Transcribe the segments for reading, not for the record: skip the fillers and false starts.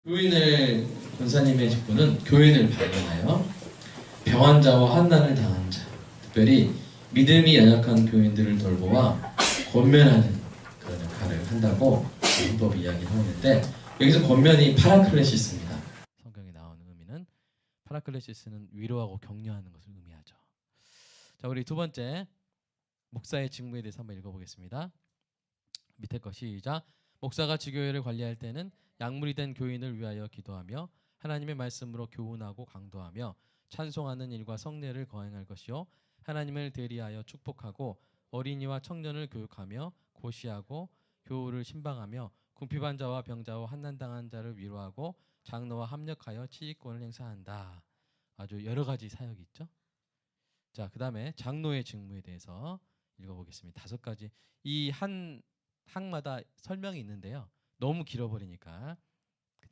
교인을 권사님의 직분은 교인을 발견하여 병환자와 환난을 당한 자, 특별히 믿음이 연약한 교인들을 돌보아 권면하는 그런 역할을 한다고 헌법이 이야기를 하고 있는데, 여기서 권면이 파라클레시스입니다. 성경에 나오는 의미는 파라클레시스는 위로하고 격려하는 것을 의미하죠. 자, 우리 두 번째 목사의 직무에 대해서 한번 읽어보겠습니다. 밑에 거 시작. 목사가 지교회를 관리할 때는 약물이 된 교인을 위하여 기도하며 하나님의 말씀으로 교훈하고 강도하며 찬송하는 일과 성례를 거행할 것이요, 하나님을 대리하여 축복하고 어린이와 청년을 교육하며 고시하고 교우를 신방하며 궁핍한 자와 병자와 환난당한 자를 위로하고 장로와 합력하여 치의권을 행사한다. 아주 여러 가지 사역이 있죠. 자, 그 다음에 장로의 직무에 대해서 읽어보겠습니다. 5가지. 이 한 항마다 설명이 있는데요, 너무 길어버리니까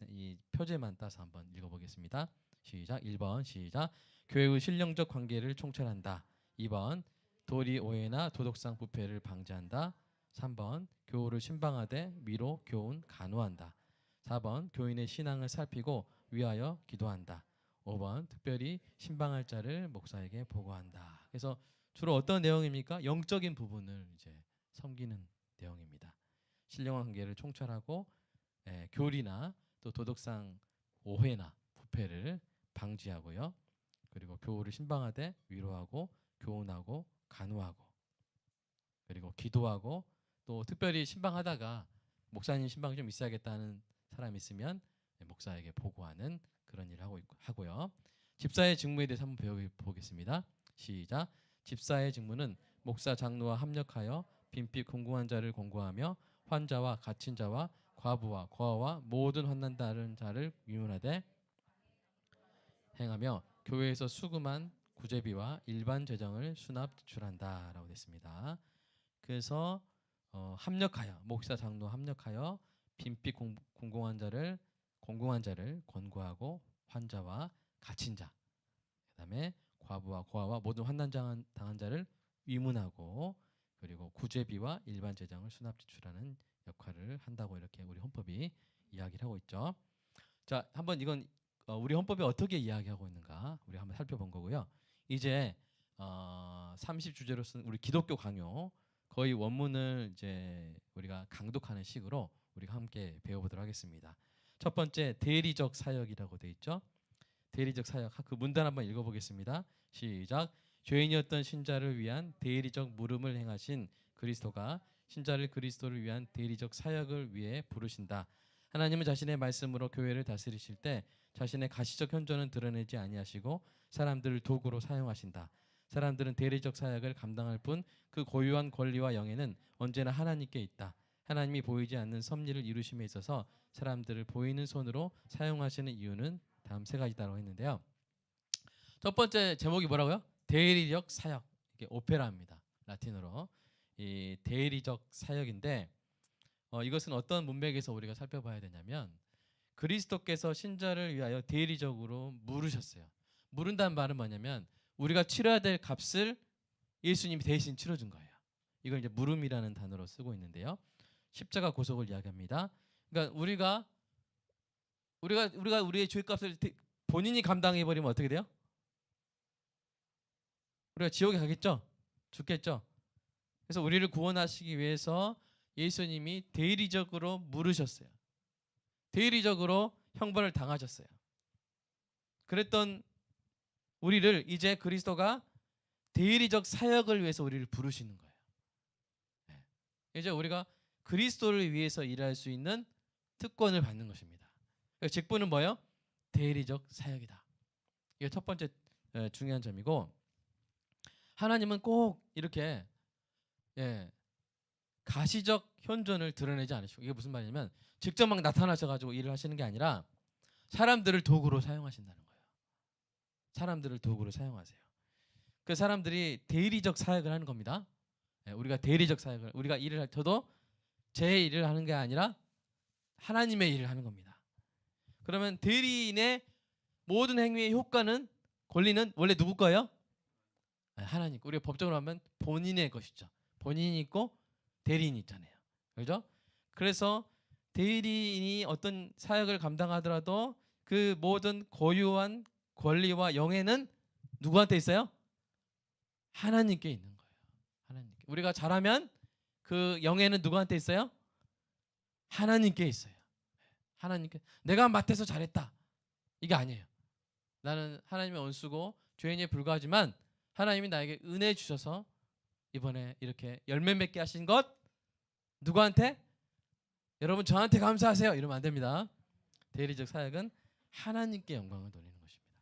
이 표제만 따서 한번 읽어보겠습니다. 시작. 1번 시작. 교회의 신령적 관계를 총찰한다. 2번 도리 오해나 도덕상 부패를 방지한다. 3번 교우를 신방하되 위로 교훈 간호한다. 4번 교인의 신앙을 살피고 위하여 기도한다. 5번 특별히 신방할 자를 목사에게 보고한다. 그래서 주로 어떤 내용입니까? 영적인 부분을 이제 섬기는 내용입니다. 신령한 관계를 총찰하고 교리나 또 도덕상 오해나 부패를 방지하고요. 그리고 교우를 신방하되 위로하고 교훈하고 간호하고, 그리고 기도하고, 또 특별히 신방하다가 목사님 신방이 좀 있어야겠다는 사람이 있으면 목사에게 보고하는 그런 일을 하고요. 집사의 직무에 대해서 한번 배워보겠습니다. 시작. 집사의 직무는 목사 장로와 합력하여 빈빛 궁궁한 자를 권고하며 환자와 갇힌 자와 과부와 고아와 모든 환난 다른 자를 위문하되 행하며 교회에서 수금한 구제비와 일반 재정을 수납 지출한다라고 됐습니다. 그래서 합력하여 목사 장로 합력하여 빈빛 공공한 자를 권고하고 환자와 갇힌 자, 그다음에 과부와 고아와 모든 환난 당한 자를 위문하고, 그리고 구제비와 일반 재정을 수납 지출하는 역할을 한다고 이렇게 우리 헌법이 이야기를 하고 있죠. 자, 한번 이건 우리 헌법이 어떻게 이야기하고 있는가 우리 한번 살펴본 거고요. 이제 30주제로 쓴 우리 기독교 강요 거의 원문을 이제 우리가 강독하는 식으로 우리가 함께 배워보도록 하겠습니다. 첫 번째, 대리적 사역이라고 돼 있죠. 대리적 사역, 그 문단 한번 읽어보겠습니다. 시작. 죄인이었던 신자를 위한 대리적 물음을 행하신 그리스도가 신자를 그리스도를 위한 대리적 사역을 위해 부르신다. 하나님은 자신의 말씀으로 교회를 다스리실 때 자신의 가시적 현존은 드러내지 아니하시고 사람들을 도구로 사용하신다. 사람들은 대리적 사역을 감당할 뿐 그 고유한 권리와 영예는 언제나 하나님께 있다. 하나님이 보이지 않는 섭리를 이루심에 있어서 사람들을 보이는 손으로 사용하시는 이유는 다음 3가지다라고 했는데요. 첫 번째 제목이 뭐라고요? 대리적 사역. 이게 오페라입니다. 라틴어로. 이 대리적 사역인데 이것은 어떤 문맥에서 우리가 살펴봐야 되냐면, 그리스도께서 신자를 위하여 대리적으로 물으셨어요. 물은다는 말은 뭐냐면 우리가 치러야 될 값을 예수님이 대신 치러준 거예요. 이걸 이제 물음이라는 단어로 쓰고 있는데요. 십자가 고속을 이야기합니다. 그러니까 우리가 우리의 죄값을 본인이 감당해 버리면 어떻게 돼요? 우리가 지옥에 가겠죠? 죽겠죠? 그래서 우리를 구원하시기 위해서 예수님이 대리적으로 물으셨어요. 대리적으로 형벌을 당하셨어요. 그랬던 우리를 이제 그리스도가 대리적 사역을 위해서 우리를 부르시는 거예요. 이제 우리가 그리스도를 위해서 일할 수 있는 특권을 받는 것입니다. 직분은 뭐예요? 대리적 사역이다. 이게 첫 번째 중요한 점이고, 하나님은 꼭 이렇게 가시적 현존을 드러내지 않으시고, 이게 무슨 말이냐면 직접 막 나타나셔가지고 일을 하시는 게 아니라 사람들을 도구로 사용하신다는 거예요. 사람들을 도구로 사용하세요. 그 사람들이 대리적 사역을 하는 겁니다. 우리가 대리적 사역을, 우리가 일을 할 때도 제 일을 하는 게 아니라 하나님의 일을 하는 겁니다. 그러면 대리인의 모든 행위의 효과는, 권리는 원래 누구 거예요? 하나님. 우리가 법적으로 하면 본인의 것이죠. 본인이 있고 대리인이 있잖아요. 그렇죠? 그래서 대리인이 어떤 사역을 감당하더라도 그 모든 고유한 권리와 영예는 누구한테 있어요? 하나님께 있는 거예요. 하나님께. 우리가 잘하면 그 영예는 누구한테 있어요? 하나님께 있어요. 하나님께. 내가 맡아서 잘했다. 이게 아니에요. 나는 하나님의 원수고 죄인에 불과하지만 하나님이 나에게 은혜 주셔서 이번에 이렇게 열매 맺게 하신 것 누구한테? 여러분 저한테 감사하세요. 이러면 안 됩니다. 대리적 사역은 하나님께 영광을 돌리는 것입니다.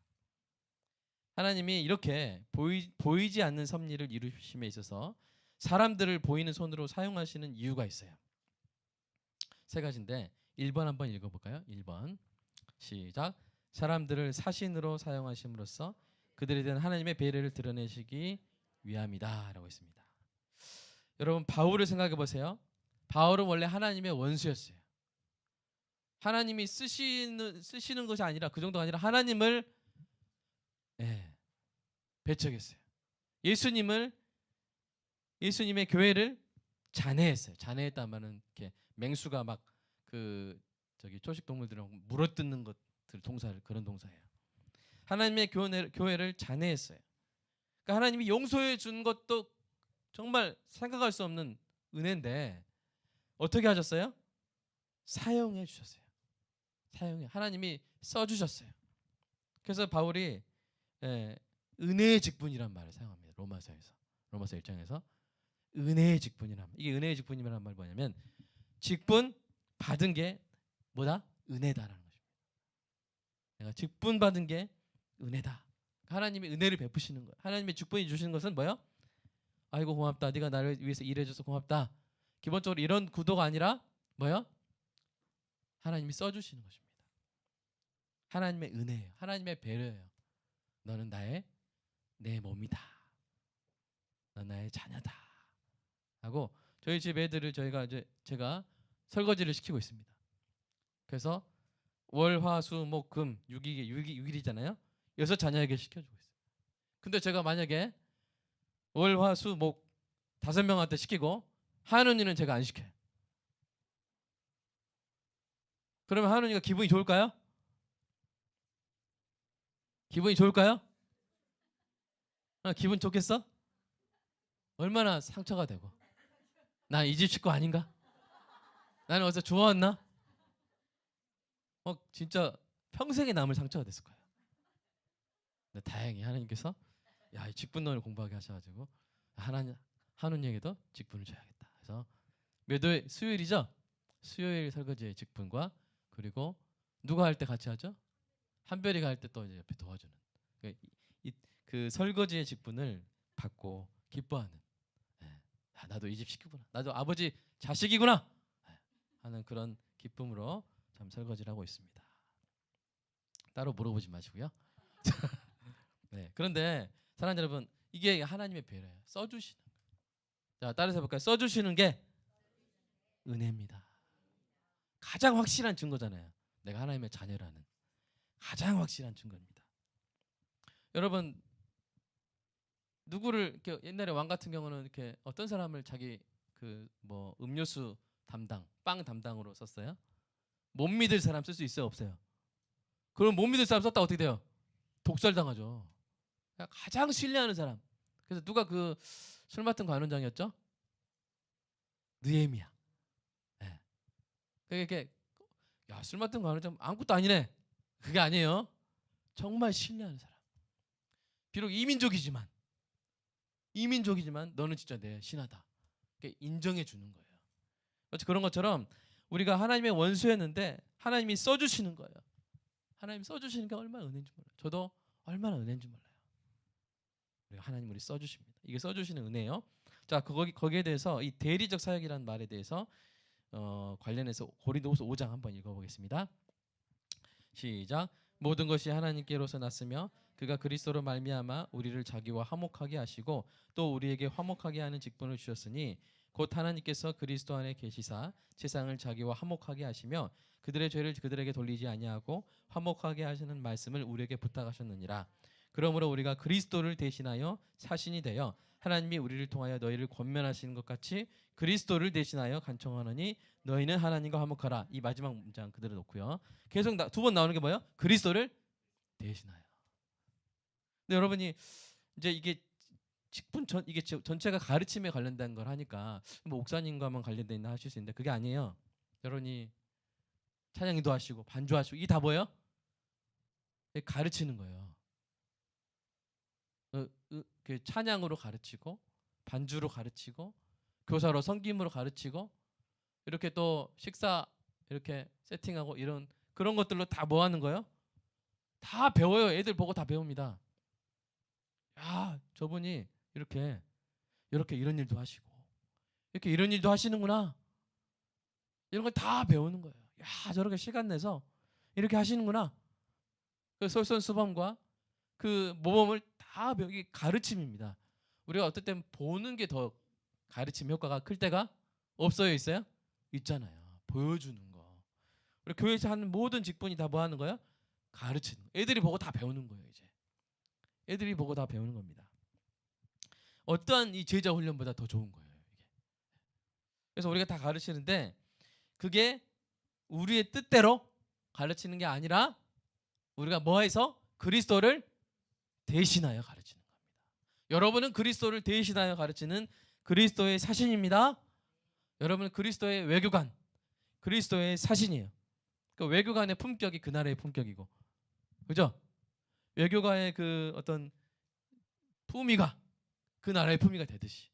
하나님이 이렇게 보이지 않는 섭리를 이루심에 있어서 사람들을 보이는 손으로 사용하시는 이유가 있어요. 세 가지인데 1번 한번 읽어볼까요? 1번 시작. 사람들을 사신으로 사용하심으로써 그들에 대한 하나님의 배려를 드러내시기 위함이다 라고 했습니다. 여러분 바울을 생각해 보세요. 바울은 원래 하나님의 원수였어요. 하나님이 쓰시는 것이 아니라 그 정도가 아니라 하나님을 배척했어요. 예수님의 교회를 잔해했어요. 잔해했단 말은 이렇게 맹수가 막 그 초식 동물들이랑 물어뜯는 것들 동사를 그런 동사예요. 하나님의 교회를 잔해했어요. 그러니까 하나님이 용서해 준 것도 정말 생각할 수 없는 은혜인데 어떻게 하셨어요? 사용해 주셨어요. 하나님이 써 주셨어요. 그래서 바울이 은혜의 직분이란 말을 사용합니다. 로마서 1장에서 은혜의 직분이란 말. 이게 은혜의 직분이란 말이 뭐냐면 직분 받은 게 뭐다? 은혜다라는 것입니다. 내가 직분 받은 게 은혜다. 하나님이 은혜를 베푸시는 거예요. 하나님의 직분이 주시는 것은 뭐예요? 아이고 고맙다. 네가 나를 위해서 일해줘서 고맙다. 기본적으로 이런 구도가 아니라 뭐예요? 하나님이 써주시는 것입니다. 하나님의 은혜예요. 하나님의 배려예요. 너는 내 몸이다. 넌 나의 자녀다. 하고 저희 집 애들을 제가 설거지를 시키고 있습니다. 그래서 월, 화, 수, 목, 금 6일이잖아요. 6자녀에게 시켜주고 있어요. 근데 제가 만약에 월, 화, 수, 목 5명한테 시키고 한은이는 제가 안 시켜요. 그러면 한은이가 기분이 좋을까요? 기분이 좋을까요? 기분 좋겠어? 얼마나 상처가 되고 난 이 집 식구 아닌가? 나는 어디서 좋아왔나? 진짜 평생에 남을 상처가 됐을 거예요. 근데 다행히 하나님께서 이 직분론을 공부하게 하셔가지고 한은에게도 직분을 줘야겠다. 그래서 매달 수요일이죠? 수요일 설거지의 직분과 그리고 누가 할 때 같이 하죠? 한별이가 할 때 또 이제 옆에 도와주는 그 설거지의 직분을 받고 기뻐하는 나도 이 집 식구구나. 나도 아버지 자식이구나 하는 그런 기쁨으로 참 설거지를 하고 있습니다. 따로 물어보지 마시고요. 그런데 사랑하는 여러분 이게 하나님의 배려예요. 써주시는 거예요. 자 따라서 해볼까요? 써주시는 게 은혜입니다. 가장 확실한 증거잖아요. 내가 하나님의 자녀라는 가장 확실한 증거입니다. 여러분 누구를 이렇게 옛날에 왕 같은 경우는 이렇게 어떤 사람을 자기 음료수 담당, 빵 담당으로 썼어요? 못 믿을 사람 쓸 수 있어요, 없어요? 그럼 못 믿을 사람 썼다 어떻게 돼요? 독살당하죠. 가장 신뢰하는 사람. 그래서 누가 그 술 맡은 관원장이었죠? 느헤미야. 그게 술 맡은 관원장 아무것도 아니네. 그게 아니에요. 정말 신뢰하는 사람. 비록 이민족이지만 너는 진짜 내 신하다. 인정해 주는 거예요. 그런 것처럼 우리가 하나님의 원수였는데 하나님이 써주시는 거예요. 하나님 써주시는 게 얼마나 은혜인지 몰라요. 저도 얼마나 은혜인지 몰라요. 하나님 우리 써주십니다. 이게 써주시는 은혜예요. 자, 거기에 대해서 이 대리적 사역이라는 말에 대해서 관련해서 고린도후서 5장 한번 읽어보겠습니다. 시작. 모든 것이 하나님께로서 났으며 그가 그리스도로 말미암아 우리를 자기와 화목하게 하시고 또 우리에게 화목하게 하는 직분을 주셨으니 곧 하나님께서 그리스도 안에 계시사 세상을 자기와 화목하게 하시며 그들의 죄를 그들에게 돌리지 아니하고 화목하게 하시는 말씀을 우리에게 부탁하셨느니라. 그러므로 우리가 그리스도를 대신하여 사신이 되어 하나님이 우리를 통하여 너희를 권면하시는 것 같이 그리스도를 대신하여 간청하노니 너희는 하나님과 화목하라. 이 마지막 문장 그대로 놓고요. 계속 두 번 나오는 게 뭐예요? 그리스도를 대신하여. 근데 여러분이 이제 이게 직분 전 이게 전체가 가르침에 관련된 걸 하니까 뭐 목사님과만 관련돼 있나 하실 수 있는데 그게 아니에요. 여러분이 찬양도 하시고 반주하시고 이게 다 뭐예요? 가르치는 거예요. 그 찬양으로 가르치고 반주로 가르치고 교사로 섬김으로 가르치고 이렇게 또 식사 이렇게 세팅하고 이런 그런 것들로 다 뭐 하는 거예요? 다 배워요. 애들 보고 다 배웁니다. 야, 저분이 이렇게 이런 일도 하시고 이렇게 이런 일도 하시는구나. 이런 걸 다 배우는 거예요. 야, 저렇게 시간 내서 이렇게 하시는구나. 그 솔선수범과 그 모범을 다 배우기 가르침입니다. 우리가 어떨 땐 보는 게 더 가르침 효과가 클 때가 없어요, 있어요? 있잖아요. 보여주는 거. 우리 교회에서 하는 모든 직분이 다 뭐 하는 거야? 가르치는 거. 애들이 보고 다 배우는 거예요, 이제. 애들이 보고 다 배우는 겁니다. 어떠한 이 제자 훈련보다 더 좋은 거예요, 이게. 그래서 우리가 다 가르치는데 그게 우리의 뜻대로 가르치는 게 아니라 우리가 뭐해서 그리스도를 대신하여 가르치는 겁니다. 여러분은 그리스도를 대신하여 가르치는 그리스도의 사신입니다. 여러분은 그리스도의 외교관, 그리스도의 사신이에요. 그 외교관의 품격이 그 나라의 품격이고, 그죠? 외교관의 그 어떤 품위가 그 나라의 품위가 되듯이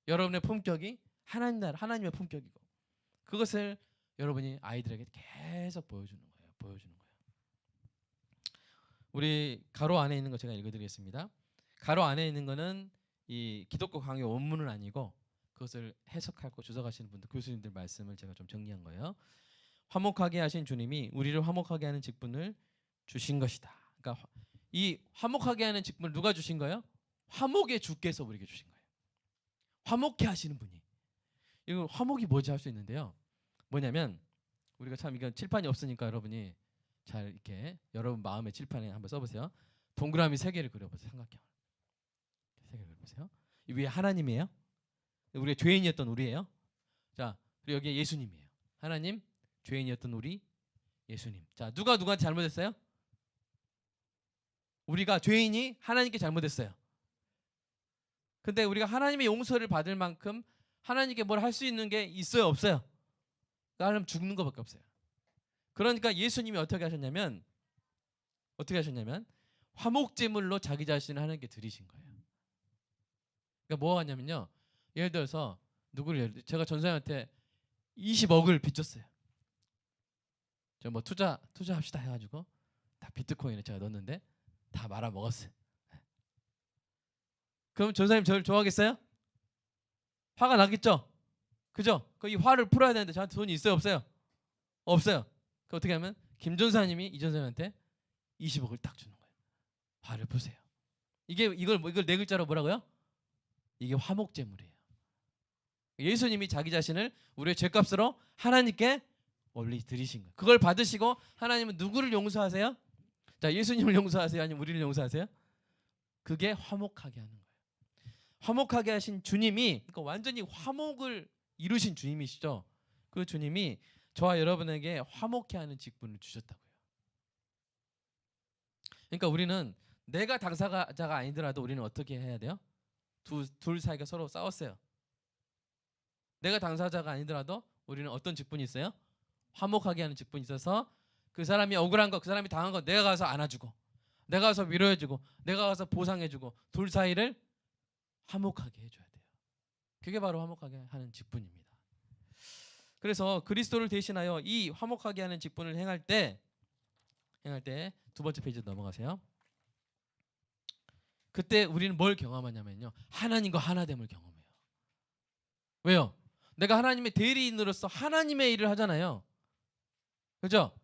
여러분의 품격이 하나님 나라, 하나님의 품격이고 그것을 여러분이 아이들에게 계속 보여주는 거예요. 보여주는 거예요. 우리 가로 안에 있는 거 제가 읽어드리겠습니다. 가로 안에 있는 거는 이 기독교 강의 원문은 아니고 그것을 해석하고 주석하시는 분들 교수님들 말씀을 제가 좀 정리한 거예요. 화목하게 하신 주님이 우리를 화목하게 하는 직분을 주신 것이다. 그러니까 이 화목하게 하는 직분을 누가 주신 거예요? 화목의 주께서 우리에게 주신 거예요. 화목해 하시는 분이. 이거 화목이 뭐지 할 수 있는데요. 뭐냐면 우리가 참 이건 칠판이 없으니까 여러분이 잘 이렇게 여러분 마음의 칠판에 한번 써보세요. 동그라미 3개를 그려보세요. 삼각형 3개 그려보세요. 이 위에 하나님이에요. 우리가 죄인이었던 우리예요. 자, 그리고 여기에 예수님이에요. 하나님, 죄인이었던 우리, 예수님. 자, 누가 누구한테 잘못했어요? 우리가 죄인이 하나님께 잘못했어요. 근데 우리가 하나님의 용서를 받을 만큼 하나님께 뭘 할 수 있는 게 있어요, 없어요? 하려면 죽는 것밖에 없어요. 그러니까 예수님이 어떻게 하셨냐면 화목제물로 자기 자신을 하나님께 드리신 거예요. 그러니까 뭐 하냐면요. 예를 들어서 제가 전사님한테 20억을 빚줬어요. 저 뭐 투자합시다 해가지고 다 비트코인에 제가 넣었는데 다 말아 먹었어요. 그럼 전사님 저를 좋아하겠어요? 화가 나겠죠? 그죠? 이 화를 풀어야 되는데 저한테 돈이 있어요, 없어요? 없어요. 그 어떻게 하면 김 전사님이 이 전사님한테 20억을 딱 주는 거예요. 화를 푸세요. 이걸 네 글자로 뭐라고요? 이게 화목제물이에요. 예수님이 자기 자신을 우리의 죄값으로 하나님께 드리신 거예요. 그걸 받으시고 하나님은 누구를 용서하세요? 자, 예수님을 용서하세요? 아니면 우리를 용서하세요? 그게 화목하게 하는 거예요. 화목하게 하신 주님이 그러니까 완전히 화목을 이루신 주님이시죠. 그 주님이 저와 여러분에게 화목해 하는 직분을 주셨다고요. 그러니까 우리는 내가 당사자가 아니더라도 우리는 어떻게 해야 돼요? 둘 사이가 서로 싸웠어요. 내가 당사자가 아니더라도 우리는 어떤 직분이 있어요? 화목하게 하는 직분이 있어서 그 사람이 억울한 거, 그 사람이 당한 거 내가 가서 안아주고 내가 가서 위로해주고 내가 가서 보상해주고 둘 사이를 화목하게 해줘야 돼요. 그게 바로 화목하게 하는 직분입니다. 그래서 그리스도를 대신하여 이 화목하게 하는 직분을 행할 때 두 번째 페이지 넘어가세요. 그때 우리는 뭘 경험하냐면요. 하나님과 하나됨을 경험해요. 왜요? 내가 하나님의 대리인으로서 하나님의 일을 하잖아요. 그죠?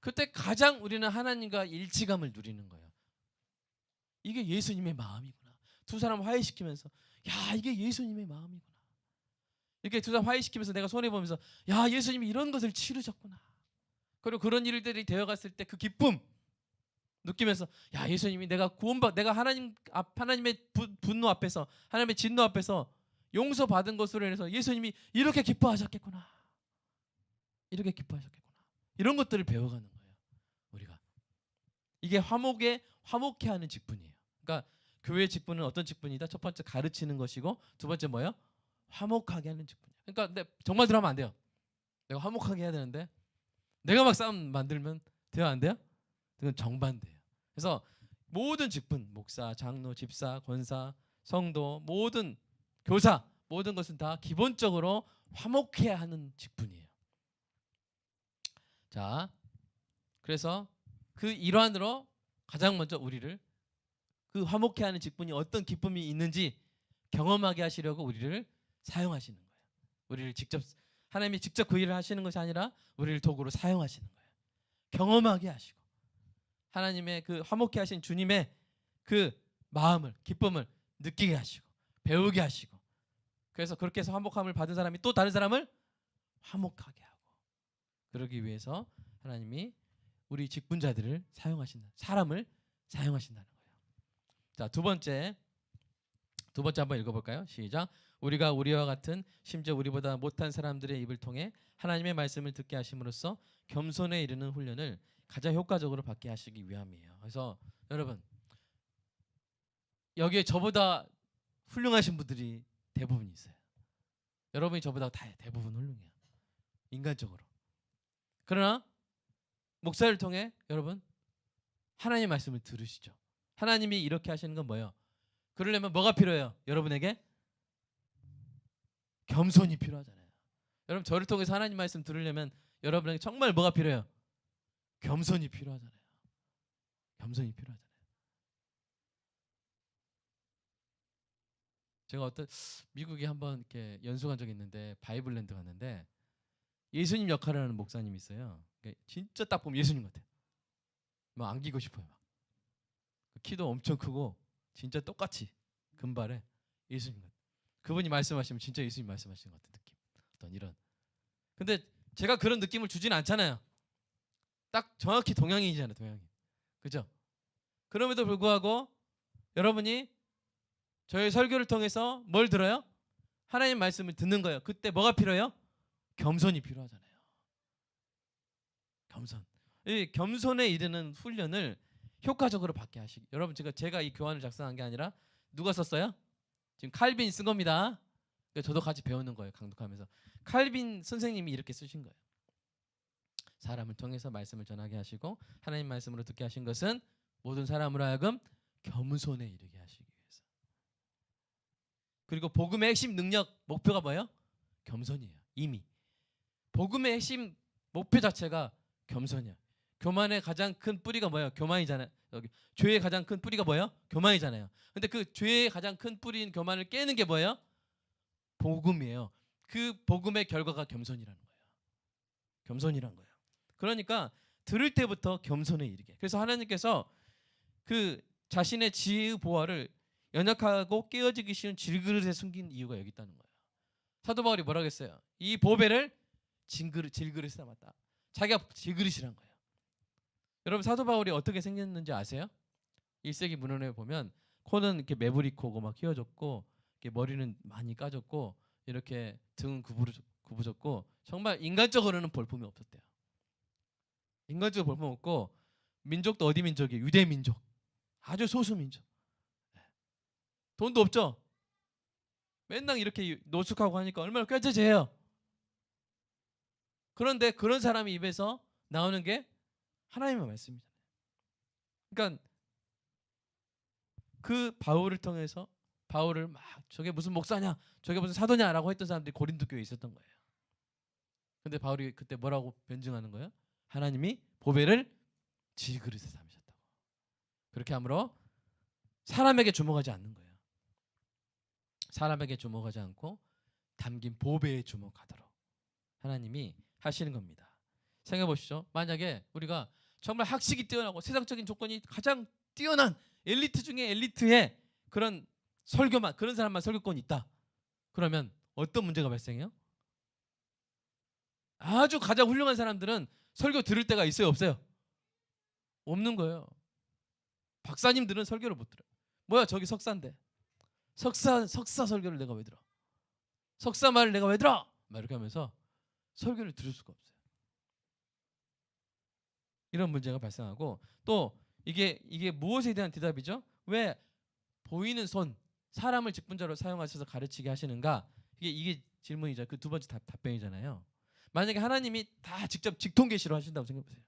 그때 가장 우리는 하나님과 일치감을 누리는 거예요. 이게 예수님의 마음이구나. 두 사람 화해시키면서 야, 이게 예수님의 마음이구나. 이렇게 두 사람 화해시키면서 내가 손해보면서 야, 예수님이 이런 것을 치르셨구나. 그리고 그런 일들이 되어갔을 때 그 기쁨 느끼면서 야 예수님이 내가 내가 하나님의 분노 앞에서 하나님의 진노 앞에서 용서받은 것으로 인해서 예수님이 이렇게 기뻐하셨겠구나. 이렇게 기뻐하셨겠구나. 이런 것들을 배워가는 거예요. 우리가 이게 화목해 하는 직분이에요. 그러니까 교회의 직분은 어떤 직분이다? 첫 번째 가르치는 것이고 두 번째 뭐예요? 화목하게 하는 직분이에요. 그러니까 근데 정말 들어가면 안 돼요. 내가 화목하게 해야 되는데 내가 막 싸움 만들면 돼요? 안 돼요? 그건 정반대예요. 그래서 모든 직분, 목사, 장로, 집사, 권사, 성도, 모든 교사, 모든 것은 다 기본적으로 화목해야 하는 직분이에요. 자, 그래서 그 일환으로 가장 먼저 우리를 그 화목해 하는 직분이 어떤 기쁨이 있는지 경험하게 하시려고 우리를 사용하시는 거예요. 우리를 직접 하나님이 직접 그 일을 하시는 것이 아니라 우리를 도구로 사용하시는 거예요. 경험하게 하시고 하나님의 그 화목해 하신 주님의 그 마음을 기쁨을 느끼게 하시고 배우게 하시고 그래서 그렇게 해서 화목함을 받은 사람이 또 다른 사람을 화목하게 하고 그러기 위해서 하나님이 우리 직분자들을 사용하신다. 사람을 사용하신다는 거예요. 자, 두 번째 한번 읽어볼까요? 시작. 우리가 우리와 같은 심지어 우리보다 못한 사람들의 입을 통해 하나님의 말씀을 듣게 하심으로써 겸손에 이르는 훈련을 가장 효과적으로 받게 하시기 위함이에요. 그래서 여러분 여기에 저보다 훌륭하신 분들이 대부분 있어요. 여러분이 저보다 다 대부분 훌륭해요. 인간적으로. 그러나 목사를 통해 여러분 하나님의 말씀을 들으시죠. 하나님이 이렇게 하시는 건 뭐예요? 그러려면 뭐가 필요해요? 여러분에게 겸손이 필요하잖아요. 여러분 저를 통해서 하나님 말씀 들으려면 여러분에게 정말 뭐가 필요해요? 겸손이 필요하잖아요. 겸손이 필요하잖아요. 제가 미국에 한번 이렇게 연수 간 적이 있는데 바이블랜드 갔는데 예수님 역할을 하는 목사님이 있어요. 그러니까 진짜 딱 보면 예수님 같아요. 막 안기고 싶어요. 막. 키도 엄청 크고 진짜 똑같이 금발에 예수님 같아요. 그분이 말씀하시면 진짜 예수님 말씀하시는 것 같은 느낌. 어떤 이런. 근데 제가 그런 느낌을 주진 않잖아요. 딱 정확히 동양인이잖아요. 동양인. 그죠? 그럼에도 불구하고 여러분이 저희 설교를 통해서 뭘 들어요? 하나님 말씀을 듣는 거예요. 그때 뭐가 필요해요? 겸손이 필요하잖아요. 겸손. 이 겸손에 이르는 훈련을 효과적으로 받게 하시기. 여러분 제가 이 교환을 작성한 게 아니라 누가 썼어요? 지금 칼빈이 쓴 겁니다. 저도 같이 배우는 거예요. 강독하면서. 칼빈 선생님이 이렇게 쓰신 거예요. 사람을 통해서 말씀을 전하게 하시고 하나님 말씀으로 듣게 하신 것은 모든 사람으로 하여금 겸손에 이르게 하시기 위해서. 그리고 복음의 핵심 능력 목표가 뭐예요? 겸손이에요. 이미 복음의 핵심 목표 자체가 겸손이야. 교만의 가장 큰 뿌리가 뭐예요? 교만이잖아요. 여기 죄의 가장 큰 뿌리가 뭐예요? 교만이잖아요. 근데 그 죄의 가장 큰 뿌리인 교만을 깨는 게 뭐예요? 복음이에요. 그 복음의 결과가 겸손이라는 거예요. 겸손이란 거예요. 그러니까 들을 때부터 겸손에 이르게. 그래서 하나님께서 그 자신의 지혜의 보화를 연약하고 깨어지기 쉬운 질그릇에 숨긴 이유가 여기 있다는 거예요. 사도 바울이 뭐라고 했어요? 이 보배를 질그릇에 담았다. 자기가 질그릇이란 거예요. 여러분 사도 바울이 어떻게 생겼는지 아세요? 1세기 문헌에 보면 코는 이렇게 매부리 코고 막 휘어졌고 이렇게 머리는 많이 까졌고 이렇게 등은 구부졌고 정말 인간적으로는 볼품이 없었대요. 인간적으로 볼품 없고 민족도 어디 민족이에요? 유대 민족. 아주 소수 민족. 돈도 없죠. 맨날 이렇게 노숙하고 하니까 얼마나 꾀죄죄해요. 그런데 그런 사람이 입에서 나오는 게 하나님의 말씀이잖아요. 그러니까 그 바울을 통해서 바울을 막 저게 무슨 목사냐, 저게 무슨 사도냐라고 했던 사람들이 고린도 교회에 있었던 거예요. 근데 바울이 그때 뭐라고 변증하는 거예요? 하나님이 보배를 질그릇에 삼으셨다고. 그렇게 함으로 사람에게 주목하지 않는 거예요. 사람에게 주목하지 않고 담긴 보배에 주목하도록 하나님이 하시는 겁니다. 생각해 보시죠. 만약에 우리가 정말 학식이 뛰어나고 세상적인 조건이 가장 뛰어난 엘리트 중에 엘리트의 그런 설교만 그런 사람만 설교권이 있다. 그러면 어떤 문제가 발생해요? 아주 가장 훌륭한 사람들은 설교 들을 때가 있어요, 없어요? 없는 거예요. 박사님들은 설교를 못 들어요. 뭐야 저기 석사인데 석사 설교를 내가 왜 들어? 석사 말을 내가 왜 들어? 막 이렇게 하면서 설교를 들을 수가 없어요. 이런 문제가 발생하고 또 이게 무엇에 대한 대답이죠? 왜 보이는 손 사람을 직분자로 사용하셔서 가르치게 하시는가? 이게 질문이죠. 그 두 번째 답변이잖아요. 만약에 하나님이 다 직접 직통 계시로 하신다고 생각해 보세요.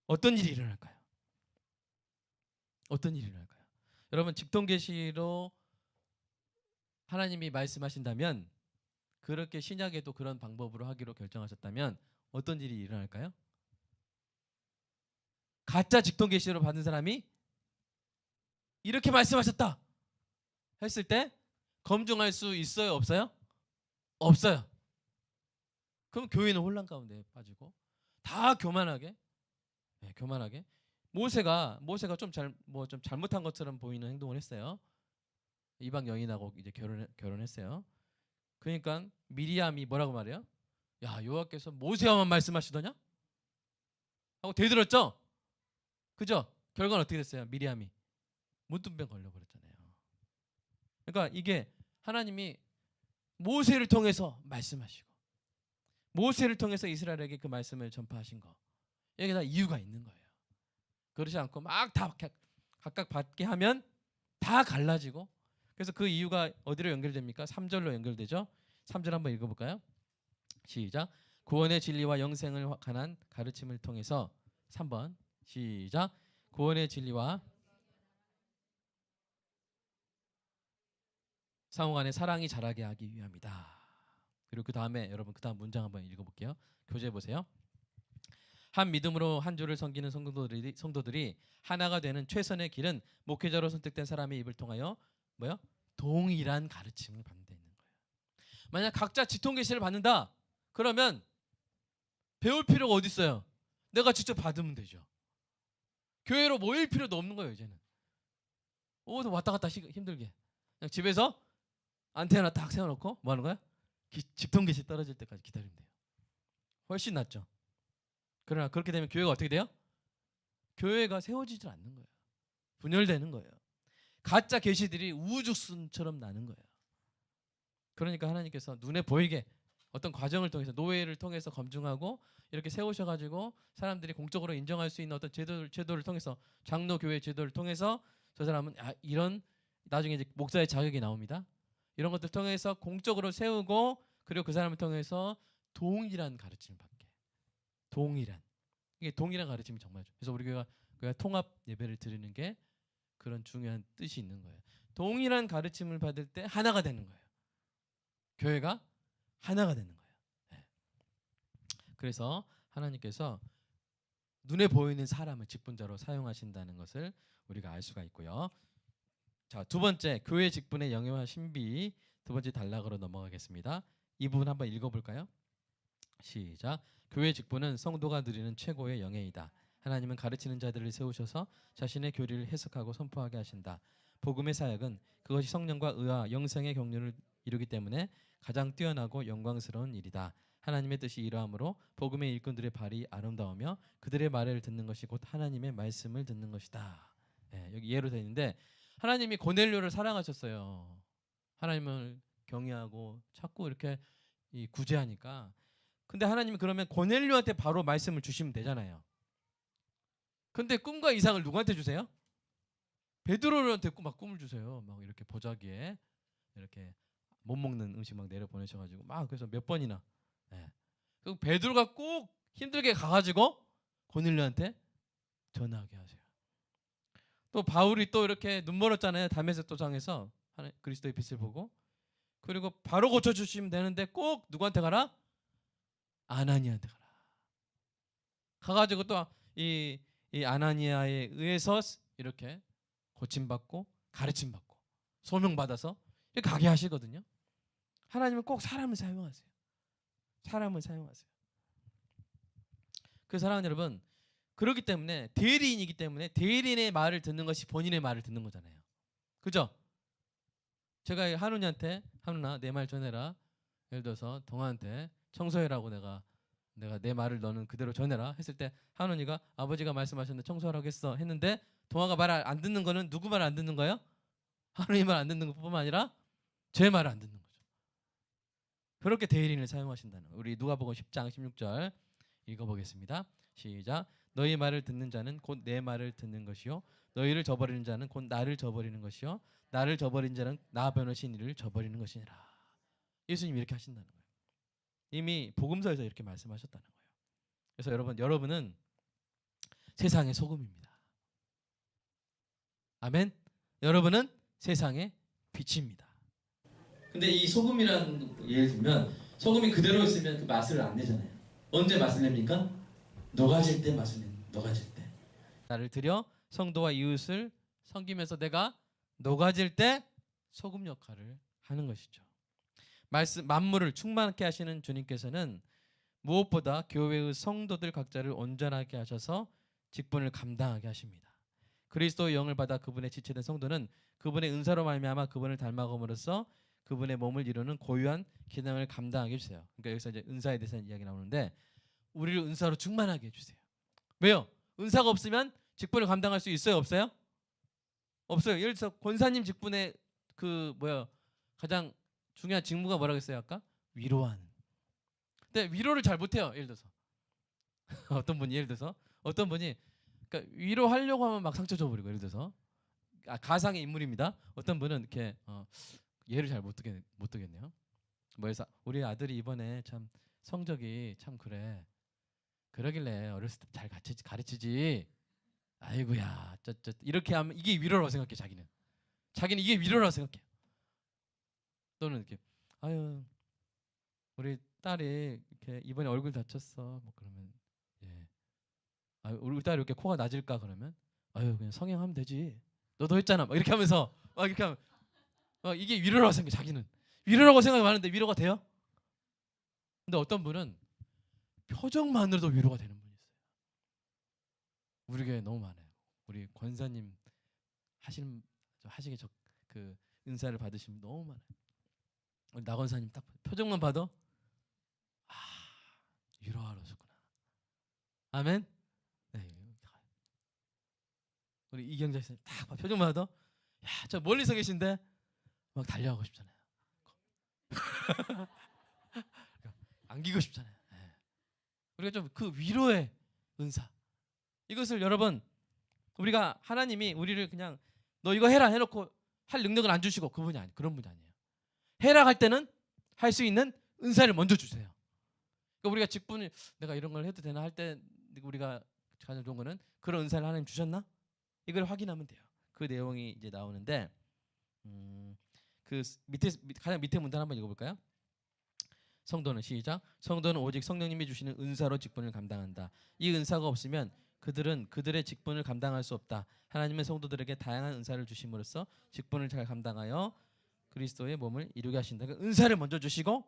어떤 일이 일어날까요? 어떤 일이 일어날까요? 여러분 직통 계시로 하나님이 말씀하신다면 그렇게 신약에도 그런 방법으로 하기로 결정하셨다면 어떤 일이 일어날까요? 가짜 직통 계시로 받은 사람이 이렇게 말씀하셨다 했을 때 검증할 수 있어요, 없어요? 없어요. 그럼 교회는 혼란 가운데 빠지고 다 교만하게 모세가 좀 잘못한 것처럼 보이는 행동을 했어요. 이방 여인하고 이제 결혼했어요. 그러니까 미리암이 뭐라고 말해요? 야, 여호와께서 모세와만 말씀하시더냐? 하고 대들었죠. 그죠? 결과는 어떻게 됐어요? 미리암이 문둥병 걸려버렸잖아요. 그러니까 이게 하나님이 모세를 통해서 말씀하시고 모세를 통해서 이스라엘에게 그 말씀을 전파하신 거, 여기 다 이유가 있는 거예요. 그렇지 않고 막 다 각각 받게 하면 다 갈라지고, 그래서 그 이유가 어디로 연결됩니까? 3절로 연결되죠. 3절 한번 읽어볼까요? 시작. 구원의 진리와 영생을 관한 가르침을 통해서 3번 시작. 구원의 진리와 상호 간의 사랑이 자라게 하기 위함이다. 그리고 그 다음에 여러분 그 다음 문장 한번 읽어볼게요. 교재해 보세요. 한 믿음으로 한 주를 섬기는 성도들이 하나가 되는 최선의 길은 목회자로 선택된 사람의 입을 통하여 뭐요? 동일한 가르침을 받는 데 있는 거예요. 만약 각자 직통 계시를 받는다 그러면 배울 필요가 어디 있어요? 내가 직접 받으면 되죠. 교회로 모일 필요도 없는 거예요. 이제는 오도 왔다 갔다 힘들게 그냥 집에서 안테나 딱 세워놓고 뭐 하는 거야? 직통 계시 떨어질 때까지 기다리면 돼요. 훨씬 낫죠. 그러나 그렇게 되면 교회가 어떻게 돼요? 교회가 세워지질 않는 거예요. 분열되는 거예요. 가짜 계시들이 우주순처럼 나는 거예요. 그러니까 하나님께서 눈에 보이게 어떤 과정을 통해서 노예를 통해서 검증하고 이렇게 세우셔가지고 사람들이 공적으로 인정할 수 있는 어떤 제도를 통해서 장로교회 제도를 통해서 저 사람은 이런 나중에 이제 목사의 자격이 나옵니다. 이런 것들 통해서 공적으로 세우고 그리고 그 사람을 통해서 동일한 가르침을 받게. 이게 동일한 가르침이 정말 좋아요. 그래서 우리 교회가 통합 예배를 드리는 게 그런 중요한 뜻이 있는 거예요. 동일한 가르침을 받을 때 하나가 되는 거예요. 교회가 하나가 되는 거예요. 네. 그래서 하나님께서 눈에 보이는 사람을 직분자로 사용하신다는 것을 우리가 알 수가 있고요. 자, 두 번째 교회 직분의 영예와 신비 두 번째 단락으로 넘어가겠습니다. 이 부분 한번 읽어볼까요? 시작. 교회 직분은 성도가 누리는 최고의 영예이다. 하나님은 가르치는 자들을 세우셔서 자신의 교리를 해석하고 선포하게 하신다. 복음의 사역은 그것이 성령과 의와 영생의 경륜을 이루기 때문에 가장 뛰어나고 영광스러운 일이다. 하나님의 뜻이 이러함으로 복음의 일꾼들의 발이 아름다우며 그들의 말을 듣는 것이 곧 하나님의 말씀을 듣는 것이다. 네, 여기 예로 되어 있는데 하나님이 고넬료를 사랑하셨어요. 하나님을 경외하고 자꾸 이렇게 구제하니까. 근데 하나님이 그러면 고넬료한테 바로 말씀을 주시면 되잖아요. 근데 꿈과 이상을 누구한테 주세요? 베드로한테 막 꿈을 주세요. 막 이렇게 보자기에 이렇게 못 먹는 음식 막 내려 보내셔가지고 막 그래서 몇 번이나. 네. 그리고 베드로가 꼭 힘들게 가가지고 고넬료한테 전화하게 하세요. 또 바울이 또 이렇게 눈 멀었잖아요. 다메섹 도상에서 그리스도의 빛을 보고. 그리고 바로 고쳐주시면 되는데 꼭 누구한테 가라? 아나니아한테 가라. 가가지고 또 이 아나니아에 의해서 이렇게 고침받고 가르침받고 소명받아서 이렇게 가게 하시거든요. 하나님은 꼭 사람을 사용하세요. 사람을 사용하세요. 그 사랑하는 여러분, 그렇기 때문에 대리인이기 때문에 대리인의 말을 듣는 것이 본인의 말을 듣는 거잖아요. 그죠? 제가 한우니한테 한우나 내 말 전해라. 예를 들어서 동아한테 청소해라고 내가 내가 내 말을 너는 그대로 전해라 했을 때 한원이가 아버지가 말씀하셨는데 청소하라고 했어 했는데 동아가 말 안 듣는 거는 누구 말 안 듣는 거예요? 한원이 말 안 듣는 것뿐만 아니라 제 말을 안 듣는 거죠. 그렇게 대리인을 사용하신다는 거예요. 우리 누가복음 10장 16절 읽어보겠습니다. 시작. 너희 말을 듣는 자는 곧 내 말을 듣는 것이요 너희를 저버리는 자는 곧 나를 저버리는 것이요 나를 저버린 자는 나 변호신 이를 저버리는 것이니라. 예수님이 이렇게 하신다는 거예요. 이미 복음서에서 이렇게 말씀하셨다는 거예요. 그래서 여러분은 세상의 소금입니다. 아멘. 여러분은 세상의 빛입니다. 근데 이 소금이라는 예를 들면 소금이 그대로 있으면 그 맛을 안 내잖아요. 언제 맛을 냅니까? 녹아질 때 맛을 냅니다. 녹아질 때. 나를 들여 성도와 이웃을 섬기면서 내가 녹아질 때 소금 역할을 하는 것이죠. 만물을 충만케 하시는 주님께서는 무엇보다 교회의 성도들 각자를 온전하게 하셔서 직분을 감당하게 하십니다. 그리스도의 영을 받아 그분의 지체된 성도는 그분의 은사로 말미암아 그분을 닮아감으로써 그분의 몸을 이루는 고유한 기능을 감당하게 해주세요. 그러니까 여기서 이제 은사에 대해서 이야기 나오는데 우리를 은사로 충만하게 해주세요. 왜요? 은사가 없으면 직분을 감당할 수 있어요? 없어요? 없어요. 예를 들어서 권사님 직분의 가장 중요한 직무가 뭐라고 했어요 아까? 위로하는. 근데 위로를 잘 못해요. 예를 들어서 어떤 분이 그러니까 위로하려고 하면 막 상처 줘버리고 예를 들어서 가상의 인물입니다. 어떤 분은 이렇게 예를 잘 못 듣겠네요. 뭐해서 우리 아들이 이번에 참 성적이 참 그러길래 어렸을 때 잘 가르치지. 아이고야 이렇게 하면 이게 위로라고 생각해. 자기는 이게 위로라고 생각해. 또는 이렇게 아유 우리 딸이 이렇게 이번에 얼굴 다쳤어 뭐 그러면 우리 딸이 이렇게 코가 낮을까 그러면 아유 그냥 성형하면 되지 너도 했잖아 막 이렇게 하면서 막 이렇게 하면 이게 위로라고 생각해. 자기는 위로라고 생각하는데 위로가 돼요? 근데 어떤 분은 표정만으로도 위로가 되는 분이 있어요. 우리 교회 너무 많아요. 우리 권사님 하시게 그 은사를 받으시면 너무 많아요. 우리 나 권사님 딱 표정만 봐도 위로하러 오셨구나. 아멘. 네. 우리 이경자 씨는 딱 표정만 봐도 저 멀리서 계신데 막 달려가고 싶잖아요. 안기고 싶잖아요. 우리가 좀 그 위로의 은사 이것을 여러분 우리가 하나님이 우리를 그냥 너 이거 해라 해놓고 할 능력을 안 주시고 그런 분이 아니에요. 해라 할 때는 할 수 있는 은사를 먼저 주세요. 그러니까 우리가 직분을 내가 이런 걸 해도 되나 할 때 우리가 가장 좋은 거는 그런 은사를 하나님 주셨나? 이걸 확인하면 돼요. 그 내용이 이제 나오는데 그 가장 밑에 문단 한번 읽어볼까요? 성도는 시작. 성도는 오직 성령님이 주시는 은사로 직분을 감당한다. 이 은사가 없으면 그들은 그들의 직분을 감당할 수 없다. 하나님은 성도들에게 다양한 은사를 주심으로써 직분을 잘 감당하여 그리스도의 몸을 이루게 하신다. 그러니까 은사를 먼저 주시고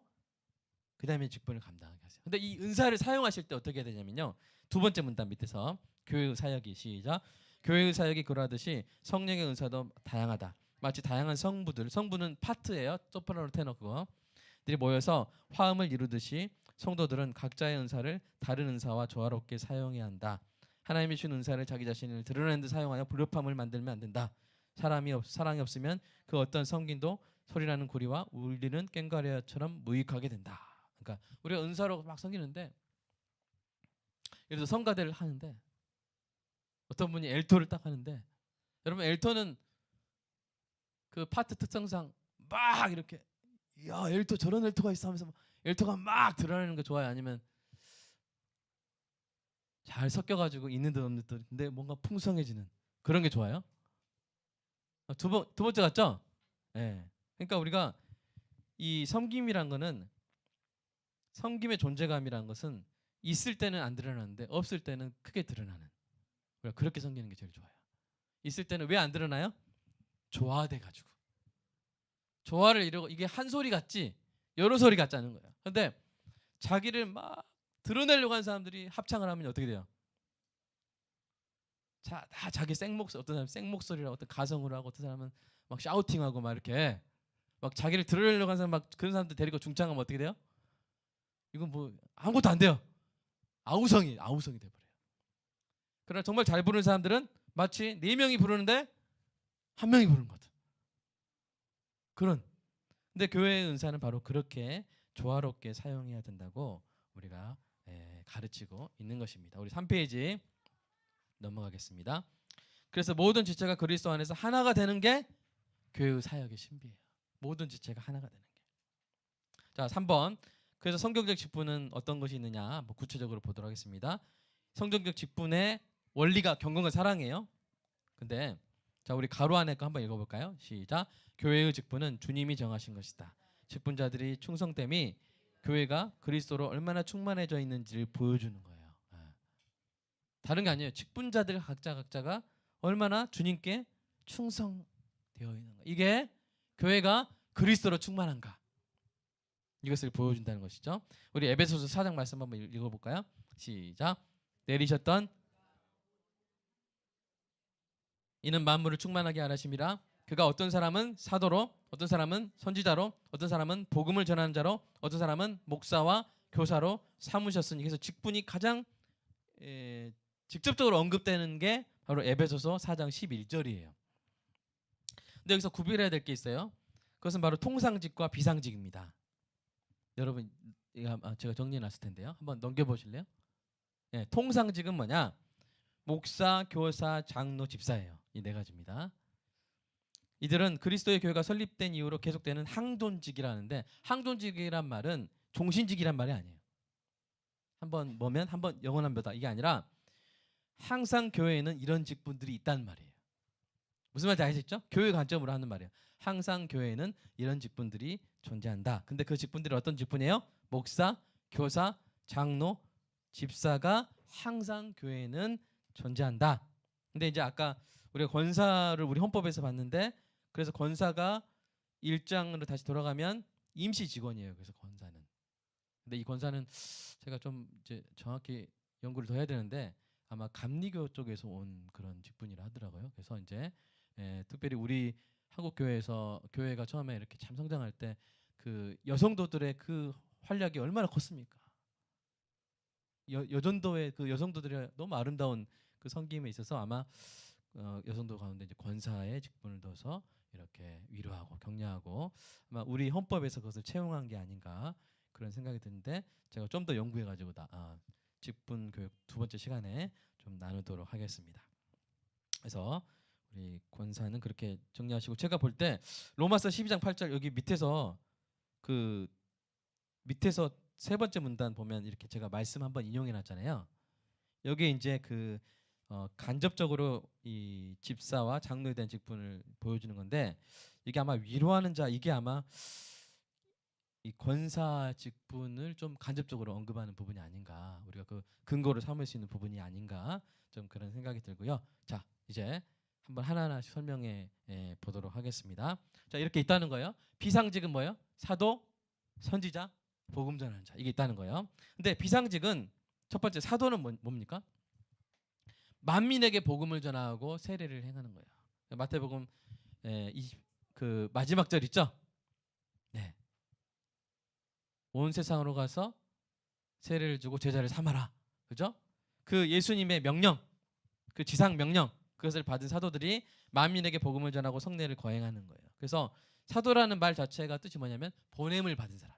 그 다음에 직분을 감당하게 하세요. 근데 이 은사를 사용하실 때 어떻게 해야 되냐면요. 두 번째 문단 밑에서 교회의 사역이 시작. 교회의 사역이 그러하듯이 성령의 은사도 다양하다. 마치 다양한 성부는 파트예요. 소프라노 테너 그거들이 모여서 화음을 이루듯이 성도들은 각자의 은사를 다른 은사와 조화롭게 사용해야 한다. 하나님이 주신 은사를 자기 자신을 드러내는 데 사용하여 불협화음을 만들면 안 된다. 사랑이 없으면 그 어떤 성긴도 소리나는 구리와 울리는 꽹과리처럼 무익하게 된다. 그러니까 우리가 은사로 막 섬기는데 예를 들어 성가대를 하는데 어떤 분이 엘토를 딱 하는데 여러분 엘토는 그 파트 특성상 막 이렇게 야 엘토 저런 엘토가 있어 하면서 엘토가 막 드러내는 거 좋아요? 아니면 잘 섞여가지고 있는 듯 없는 듯 근데 뭔가 풍성해지는 그런 게 좋아요? 두 번째 같죠? 네. 그러니까 우리가 이 섬김이란 거는 섬김의 존재감이란 것은 있을 때는 안 드러나는데 없을 때는 크게 드러나는 우리가 그렇게 섬기는 게 제일 좋아요. 있을 때는 왜 안 드러나요? 조화돼 가지고 조화를 이루고 이게 한 소리 같지 여러 소리 같지 않은 거예요. 근데 자기를 막 드러내려고 하는 사람들이 합창을 하면 어떻게 돼요? 다 자기 생목소리 어떤 사람은 생목소리라고 어떤 가성으로 하고 어떤 사람은 막 샤우팅하고 막 이렇게 막 자기를 드러내려고 하는 사람 막 그런 사람들 데리고 중창하면 어떻게 돼요? 이건 뭐 아무것도 안 돼요. 아우성이 돼버려요. 그러나 정말 잘 부르는 사람들은 마치 4명이 부르는데 1명이 부르는 것 같은 그런. 근데 교회의 은사는 바로 그렇게 조화롭게 사용해야 된다고 우리가 가르치고 있는 것입니다. 우리 3페이지 넘어가겠습니다. 그래서 모든 지체가 그리스도 안에서 하나가 되는 게 교회의 사역의 신비예요. 모든 지체가 하나가 되는 게. 자, 3번. 그래서 성경적 직분은 어떤 것이 있느냐? 뭐 구체적으로 보도록 하겠습니다. 성경적 직분의 원리가 경건과 사랑이에요. 근데 자, 우리 가로 안에 거 한번 읽어볼까요? 시작. 교회의 직분은 주님이 정하신 것이다. 직분자들이 충성됨이 교회가 그리스도로 얼마나 충만해져 있는지를 보여주는 거예요. 다른 게 아니에요. 직분자들 각자가 얼마나 주님께 충성되어 있는가. 이게 교회가 그리스도로 충만한가. 이것을 보여준다는 것이죠. 우리 에베소서 4장 말씀 한번 읽어볼까요? 시작. 내리셨던 이는 만물을 충만하게 하심이라. 그가 어떤 사람은 사도로, 어떤 사람은 선지자로, 어떤 사람은 복음을 전하는 자로, 어떤 사람은 목사와 교사로 삼으셨으니. 그래서 직분이 가장 직접적으로 언급되는 게 바로 에베소서 4장 11절이에요. 근데 여기서 구별해야 될 게 있어요. 그것은 바로 통상직과 비상직입니다. 여러분, 제가 정리해놨을 텐데요. 한번 넘겨보실래요? 통상직은 뭐냐? 목사, 교사, 장로, 집사예요. 이 4가지입니다. 이들은 그리스도의 교회가 설립된 이후로 계속되는 항존직이라는데, 항존직이란 말은 종신직이란 말이 아니에요. 한번 뭐면 한번 영원한 뼈다, 이게 아니라 항상 교회에는 이런 직분들이 있다는 말이에요. 무슨 말인지 아시겠죠? 교회 관점으로 하는 말이에요. 항상 교회에는 이런 직분들이 존재한다. 근데 그 직분들이 어떤 직분이에요? 목사, 교사, 장로, 집사가 항상 교회에는 존재한다. 근데 이제 아까 우리가 권사를 우리 헌법에서 봤는데, 그래서 권사가 1장으로 다시 돌아가면 임시 직원이에요. 그래서 권사는. 근데 이 권사는 제가 좀 이제 정확히 연구를 더 해야 되는데 아마 감리교 쪽에서 온 그런 직분이라 하더라고요. 그래서 이제 특별히 우리 한국 교회에서 교회가 처음에 이렇게 참 성장할 때 그 여성도들의 그 활약이 얼마나 컸습니까? 여전도의 그 여성도들의 너무 아름다운 그 섬김에 있어서 아마 여성도 가운데 이제 권사의 직분을 둬서 이렇게 위로하고 격려하고 아마 우리 헌법에서 그것을 채용한 게 아닌가 그런 생각이 드는데, 제가 좀 더 연구해가지고 직분 교육 2번째 시간에 좀 나누도록 하겠습니다. 그래서 우리 권사는 그렇게 정리하시고, 제가 볼 때 로마서 12장 8절 여기 밑에서 그 밑에서 3번째 문단 보면 이렇게 제가 말씀 한번 인용해 놨잖아요. 여기에 이제 그 간접적으로 이 집사와 장로에 대한 직분을 보여주는 건데, 이게 아마 위로하는 자, 이게 아마 이 권사 직분을 좀 간접적으로 언급하는 부분이 아닌가, 우리가 그 근거로 삼을 수 있는 부분이 아닌가, 좀 그런 생각이 들고요. 자, 이제 한번 하나하나씩 설명해 보도록 하겠습니다. 자, 이렇게 있다는 거예요. 비상직은 뭐예요? 사도, 선지자, 복음 전하는 자, 이게 있다는 거예요. 근데 비상직은 첫 번째, 사도는 뭡니까? 만민에게 복음을 전하고 세례를 행하는 거예요. 마태복음 그 마지막 절 있죠? 네. 온 세상으로 가서 세례를 주고 제자를 삼아라. 그죠? 그 예수님의 명령, 그 지상 명령, 그것을 받은 사도들이 만민에게 복음을 전하고 성례를 거행하는 거예요. 그래서 사도라는 말 자체가 뜻이 뭐냐면 보냄을 받은 사람,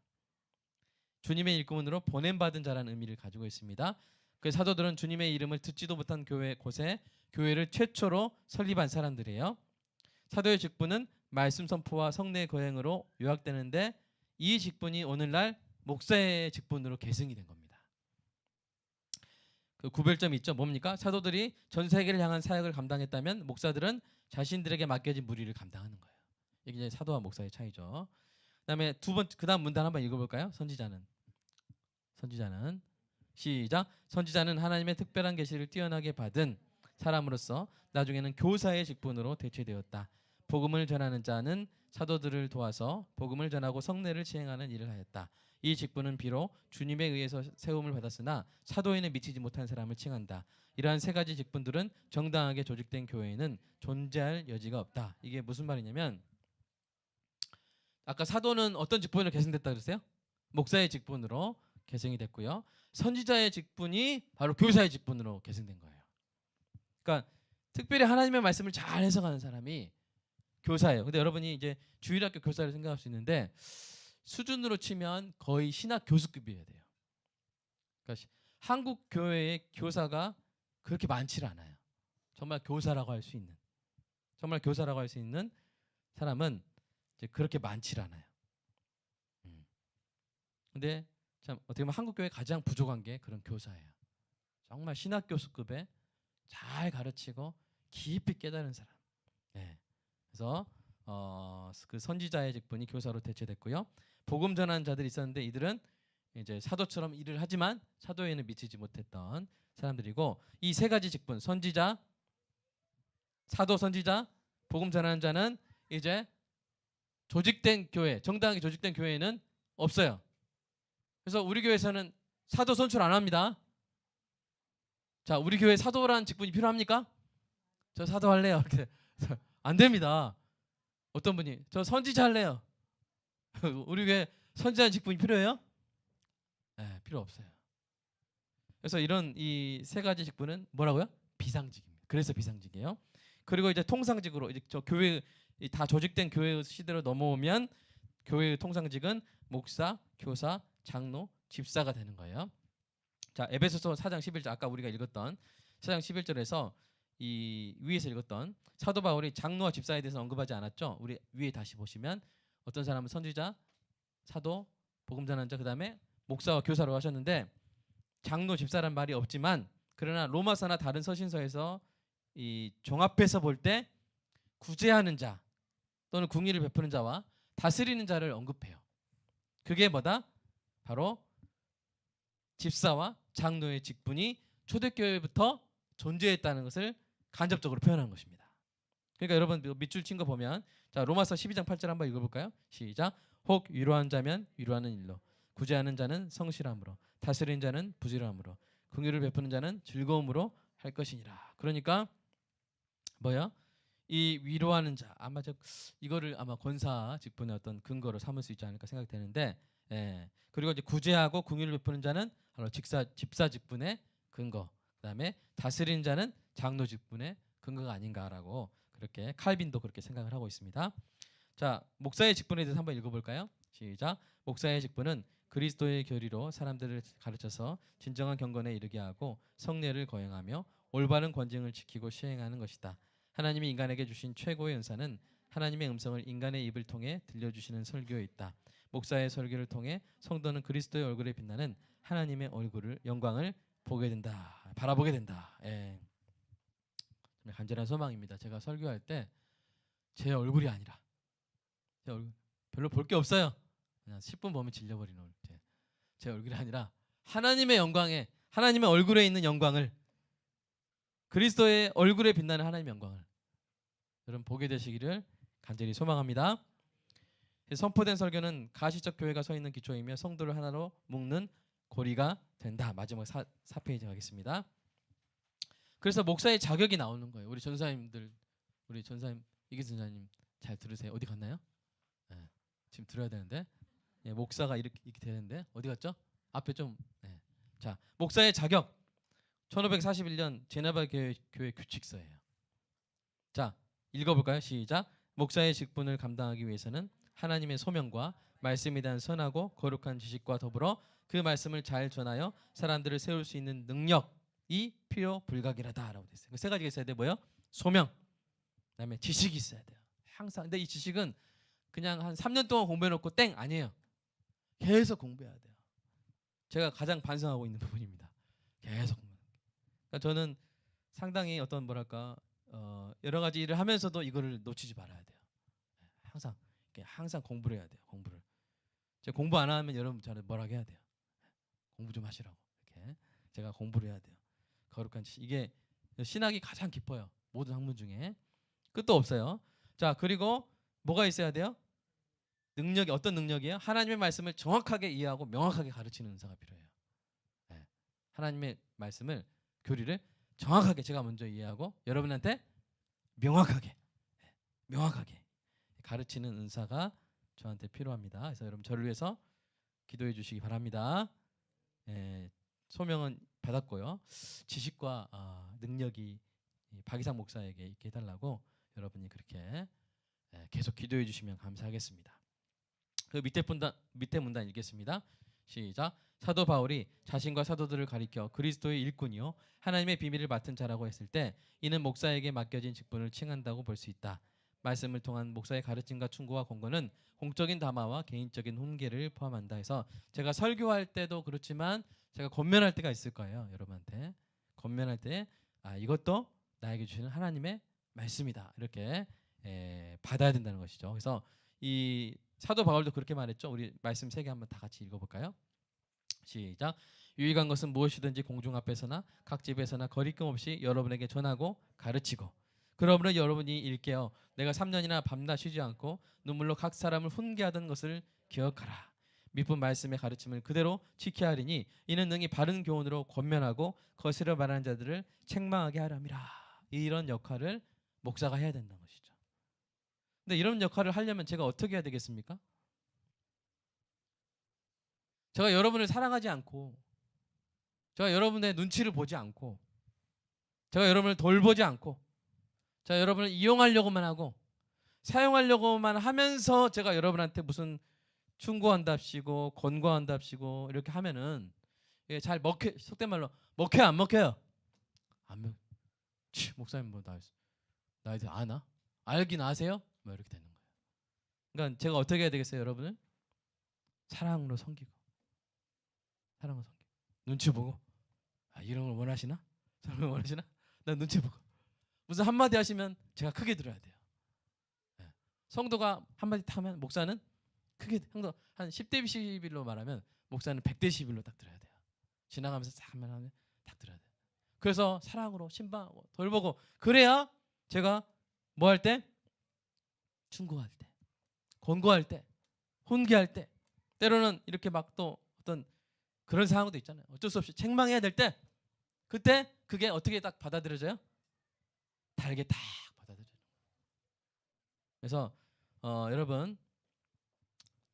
주님의 일꾼으로 보냄받은 자라는 의미를 가지고 있습니다. 그 사도들은 주님의 이름을 듣지도 못한 곳에 교회를 최초로 설립한 사람들이에요. 사도의 직분은 말씀 선포와 성례 거행으로 요약되는데, 이 직분이 오늘날 목사의 직분으로 계승이 된 겁니다. 그 구별점이 있죠. 뭡니까? 사도들이 전 세계를 향한 사역을 감당했다면 시들은 자신들에게 맡겨진 무리를 감당하는 거예요. 이게 이제 사도와 목사의 차이죠. 그다음에 그다음 문단 한번 읽어볼까요? 선지자는 시작. 선지자는 하나님의 특별한 계시를 뛰어나게 받은 사람으로서 나중에는 교사의 직분으로 대체되었다. 복음을 전하는 자는 사도들을 도와서 복음을 전하고 성례를 시행하는 일을 하였다. 이 직분은 비록 주님에 의해서 세움을 받았으나 사도에는 미치지 못한 사람을 칭한다. 이러한 3가지 직분들은 정당하게 조직된 교회에는 존재할 여지가 없다. 이게 무슨 말이냐면, 아까 사도는 어떤 직분으로 계승됐다 그랬어요? 목사의 직분으로 계승이 됐고요. 선지자의 직분이 바로 교사의 직분으로 계승된 거예요. 그러니까 특별히 하나님의 말씀을 잘 해석하는 사람이 교사예요. 근데 여러분이 이제 주일학교 교사를 생각할 수 있는데 수준으로 치면 거의 신학 교수급이어야 돼요. 그러니까 한국 교회의 교사가 그렇게 많지 않아요. 정말 교사라고 할 수 있는, 정말 교사라고 할 수 있는 사람은 이제 그렇게 많지 않아요. 근데 참 어떻게 보면 한국 교회 가장 부족한 게 그런 교사예요. 정말 신학 교수급에 잘 가르치고 깊이 깨달은 사람. 네. 그래서 그 선지자의 직분이 교사로 대체됐고요. 복음 전하는 자들이 있었는데 이들은 이제 사도처럼 일을 하지만 사도에는 미치지 못했던 사람들이고, 이 세 가지 직분, 선지자, 사도, 선지자, 복음 전하는 자는 이제 조직된 교회, 정당하게 조직된 교회는 없어요. 그래서 우리 교회에서는 사도 선출 안 합니다. 자, 우리 교회 사도라는 직분이 필요합니까? 저 사도 할래요. 이렇게 안 됩니다. 어떤 분이 저 선지자 할래요. 우리 교회 선지자 직분이 필요해요? 네, 필요 없어요. 그래서 이런 이 세 가지 직분은 뭐라고요? 비상직입니다. 그래서 비상직이에요. 그리고 이제 통상직으로 이제 저 교회 다 조직된 교회 시대로 넘어오면 교회의 통상직은 목사, 교사, 장로, 집사가 되는 거예요. 자, 에베소서 4장 11절, 아까 우리가 읽었던 4장 11절에서 이 위에서 읽었던 사도 바울이 장로와 집사에 대해서 언급하지 않았죠. 우리 위에 다시 보시면 어떤 사람은 선지자, 사도, 복음 전하는 자, 그다음에 목사와 교사로 하셨는데 장로, 집사란 말이 없지만 그러나 로마서나 다른 서신서에서 이 종합해서 볼 때 구제하는 자 또는 궁의를 베푸는 자와 다스리는 자를 언급해요. 그게 뭐다? 바로 집사와 장로의 직분이 초대교회부터 존재했다는 것을 간접적으로 표현한 것입니다. 그러니까 여러분 밑줄 친 거 보면, 자, 로마서 12장 8절 한번 읽어볼까요? 시작. 혹 위로한 자면 위로하는 일로, 구제하는 자는 성실함으로, 다스리는 자는 부지런함으로, 긍휼을 베푸는 자는 즐거움으로 할 것이니라. 그러니까 뭐야? 이 위로하는 자, 아마 이거를 아마 권사 직분의 어떤 근거로 삼을 수 있지 않을까 생각되는데, 예. 그리고 이제 구제하고 긍휼을 베푸는 자는 바로 집사 직분의 근거, 그다음에 다스리는 자는 장로 직분의 근거가 아닌가라고, 그렇게 칼빈도 그렇게 생각을 하고 있습니다. 자, 목사의 직분에 대해서 한번 읽어볼까요? 시작. 목사의 직분은 그리스도의 교리로 사람들을 가르쳐서 진정한 경건에 이르게 하고 성례를 거행하며 올바른 권징을 지키고 시행하는 것이다. 하나님이 인간에게 주신 최고의 은사는 하나님의 음성을 인간의 입을 통해 들려주시는 설교에 있다. 목사의 설교를 통해 성도는 그리스도의 얼굴에 빛나는 하나님의 영광을 보게 된다. 바라보게 된다. 예. 간절한 소망입니다. 제가 설교할 때 제 얼굴이 아니라, 제 얼굴 별로 볼 게 없어요. 그냥 10분 보면 질려버리는 제 얼굴이 아니라 하나님의 영광에, 하나님의 얼굴에 있는 영광을, 그리스도의 얼굴에 빛나는 하나님의 영광을 여러분 보게 되시기를 간절히 소망합니다. 선포된 설교는 가시적 교회가 서 있는 기초이며 성도를 하나로 묶는 고리가 된다. 마지막 4페이지 가겠습니다. 그래서 목사의 자격이 나오는 거예요. 우리 전사님들, 우리 전사님, 이기 전사님 잘 들으세요. 어디 갔나요? 네, 지금 들어야 되는데, 예, 목사가 이렇게 되는데 어디 갔죠? 앞에 좀. 네. 자, 목사의 자격 1541년 제네바 교회 규칙서예요. 자, 읽어볼까요? 시작. 목사의 직분을 감당하기 위해서는 하나님의 소명과 말씀에 대한 선하고 거룩한 지식과 더불어 그 말씀을 잘 전하여 사람들을 세울 수 있는 능력이 필요 불가결하다라고 돼 있어요. 세 가지가 있어야 돼. 뭐요? 소명, 그다음에 지식이 있어야 돼요. 항상. 근데 이 지식은 그냥 한 3년 동안 공부해놓고 땡 아니에요. 계속 공부해야 돼요. 제가 가장 반성하고 있는 부분입니다. 계속 공부. 그러니까 저는 상당히 어떤 뭐랄까 여러 가지 일을 하면서도 이거를 놓치지 말아야 돼요. 항상 공부를 해야 돼요. 공부를. 제가 공부 안 하면 여러분 저는 뭐라고 해야 돼요. 공부 좀 하시라고. 이렇게 제가 공부를 해야 돼요. 거룩한 지식. 이게 신학이 가장 깊어요. 모든 학문 중에 끝도 없어요. 자, 그리고 뭐가 있어야 돼요? 능력이, 어떤 능력이에요? 하나님의 말씀을 정확하게 이해하고 명확하게 가르치는 은사가 필요해요. 네. 하나님의 말씀을, 교리를 정확하게 제가 먼저 이해하고 여러분한테 명확하게 가르치는 은사가 저한테 필요합니다. 그래서 여러분 저를 위해서 기도해 주시기 바랍니다. 소명은 받았고요. 지식과 능력이 이 박이상 목사에게 있게 해달라고 여러분이 그렇게 계속 기도해 주시면 감사하겠습니다. 그 밑에 문단 읽겠습니다. 시작. 사도 바울이 자신과 사도들을 가리켜 그리스도의 일꾼이요 하나님의 비밀을 맡은 자라고 했을 때 이는 목사에게 맡겨진 직분을 칭한다고 볼 수 있다. 말씀을 통한 목사의 가르침과 충고와 권고는 공적인 담화와 개인적인 훈계를 포함한다 해서 제가 설교할 때도 그렇지만 제가 권면할 때가 있을 거예요. 여러분한테 권면할 때 이것도 나에게 주시는 하나님의 말씀이다. 이렇게 받아야 된다는 것이죠. 그래서 이 사도 바울도 그렇게 말했죠. 우리 말씀 3개 한번 다 같이 읽어볼까요? 시작. 유익한 것은 무엇이든지 공중 앞에서나 각 집에서나 거리낌 없이 여러분에게 전하고 가르치고 그러므로 여러분이 일깨어 내가 3년이나 밤낮 쉬지 않고 눈물로 각 사람을 훈계하던 것을 기억하라. 미쁜 말씀의 가르침을 그대로 지켜야 하리니 이는 능히 바른 교훈으로 권면하고 거스려 말하는 자들을 책망하게 하람이라. 이런 역할을 목사가 해야 된다는 것이죠. 근데 이런 역할을 하려면 제가 어떻게 해야 되겠습니까? 제가 여러분을 사랑하지 않고 제가 여러분의 눈치를 보지 않고 제가 여러분을 돌보지 않고 제가 여러분을 이용하려고만 하고 사용하려고만 하면서 제가 여러분한테 무슨 충고한답시고 권고한답시고 이렇게 하면은 이게 잘 먹혀 속된 말로 먹혀요 안 먹혀요? 안 먹. 목사님 뭐 나에 대해 아나? 알긴 아세요? 뭐 이렇게 되는 거예요. 그러니까 제가 어떻게 해야 되겠어요, 여러분을? 사랑으로 섬기고 사랑으로 섬기고 눈치 보고 이런 걸 원하시나? 저런 걸 원하시나? 난 눈치 보고 무슨 한마디 하시면 제가 크게 들어야 돼요. 성도가 한마디 타면 목사는 크게 성도 한 10대 11로 말하면 목사는 100대 11로 딱 들어야 돼요. 지나가면서 싹 하면 딱 들어야 돼요. 그래서 사랑으로 신방하고 돌보고 그래야 제가 뭐 할 때? 충고할 때 권고할 때 훈계할 때 때로는 이렇게 막 또 어떤 그런 상황도 있잖아요. 어쩔 수 없이 책망해야 될 때 그때 그게 어떻게 딱 받아들여져요? 달게 딱 받아들여요. 그래서 여러분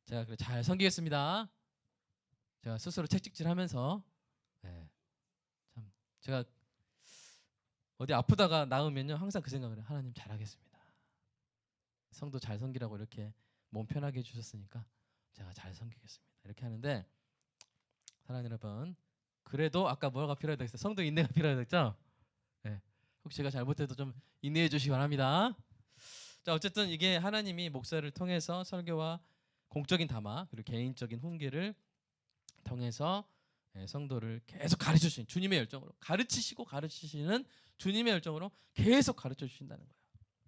제가 그래 잘 섬기겠습니다. 제가 스스로 책찍질하면서 참 제가 어디 아프다가 나으면요 항상 그 생각을 해요. 하나님 잘하겠습니다. 성도 잘 섬기라고 이렇게 몸 편하게 해주셨으니까 제가 잘 섬기겠습니다. 이렇게 하는데 사랑하는 여러분 그래도 아까 뭐가 필요하다고 했어요? 성도 인내가 필요하다고 했죠? 네. 혹시 제가 잘못해도 좀 인내해 주시기 바랍니다. 자 어쨌든 이게 하나님이 목사를 통해서 설교와 공적인 담화 그리고 개인적인 훈계를 통해서 성도를 계속 가르쳐 주시는 주님의 열정으로 가르치시고 가르치시는 주님의 열정으로 계속 가르쳐 주신다는 거예요.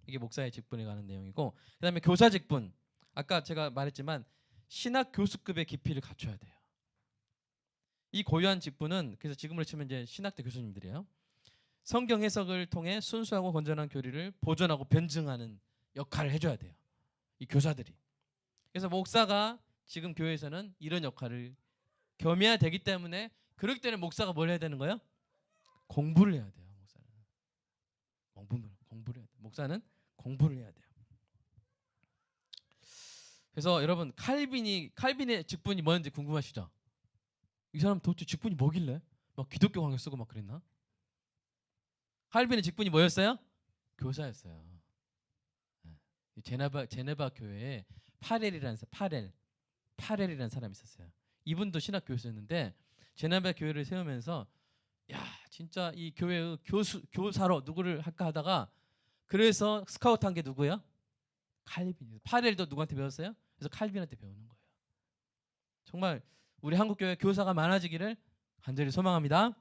이게 목사의 직분에 관한 내용이고 그다음에 교사 직분 아까 제가 말했지만 신학 교수급의 깊이를 갖춰야 돼요. 이 고유한 직분은 그래서 지금으로 치면 이제 신학대 교수님들이에요. 성경 해석을 통해 순수하고 건전한 교리를 보존하고 변증하는 역할을 해줘야 돼요. 이 교사들이. 그래서 목사가 지금 교회에서는 이런 역할을 겸해야 되기 때문에 그렇기 때문에 목사가 뭘 해야 되는 거예요? 공부를 해야 돼요. 목사는 공부를 해야 돼요. 목사는 공부를 해야 돼요. 그래서 여러분 칼빈의 직분이 뭐였는지 궁금하시죠? 이 사람 도대체 직분이 뭐길래 막 기독교 강요 쓰고 막 그랬나? 칼빈의 직분이 뭐였어요? 교사였어요. 제네바 교회에 파렐이라는 사람이 있었어요. 이분도 신학 교수였는데 제네바 교회를 세우면서 야 진짜 이 교회의 교사로 누구를 할까 하다가 그래서 스카우트한 게 누구예요? 칼빈. 파렐도 누구한테 배웠어요? 그래서 칼빈한테 배우는 거예요. 정말 우리 한국 교회 교사가 많아지기를 간절히 소망합니다.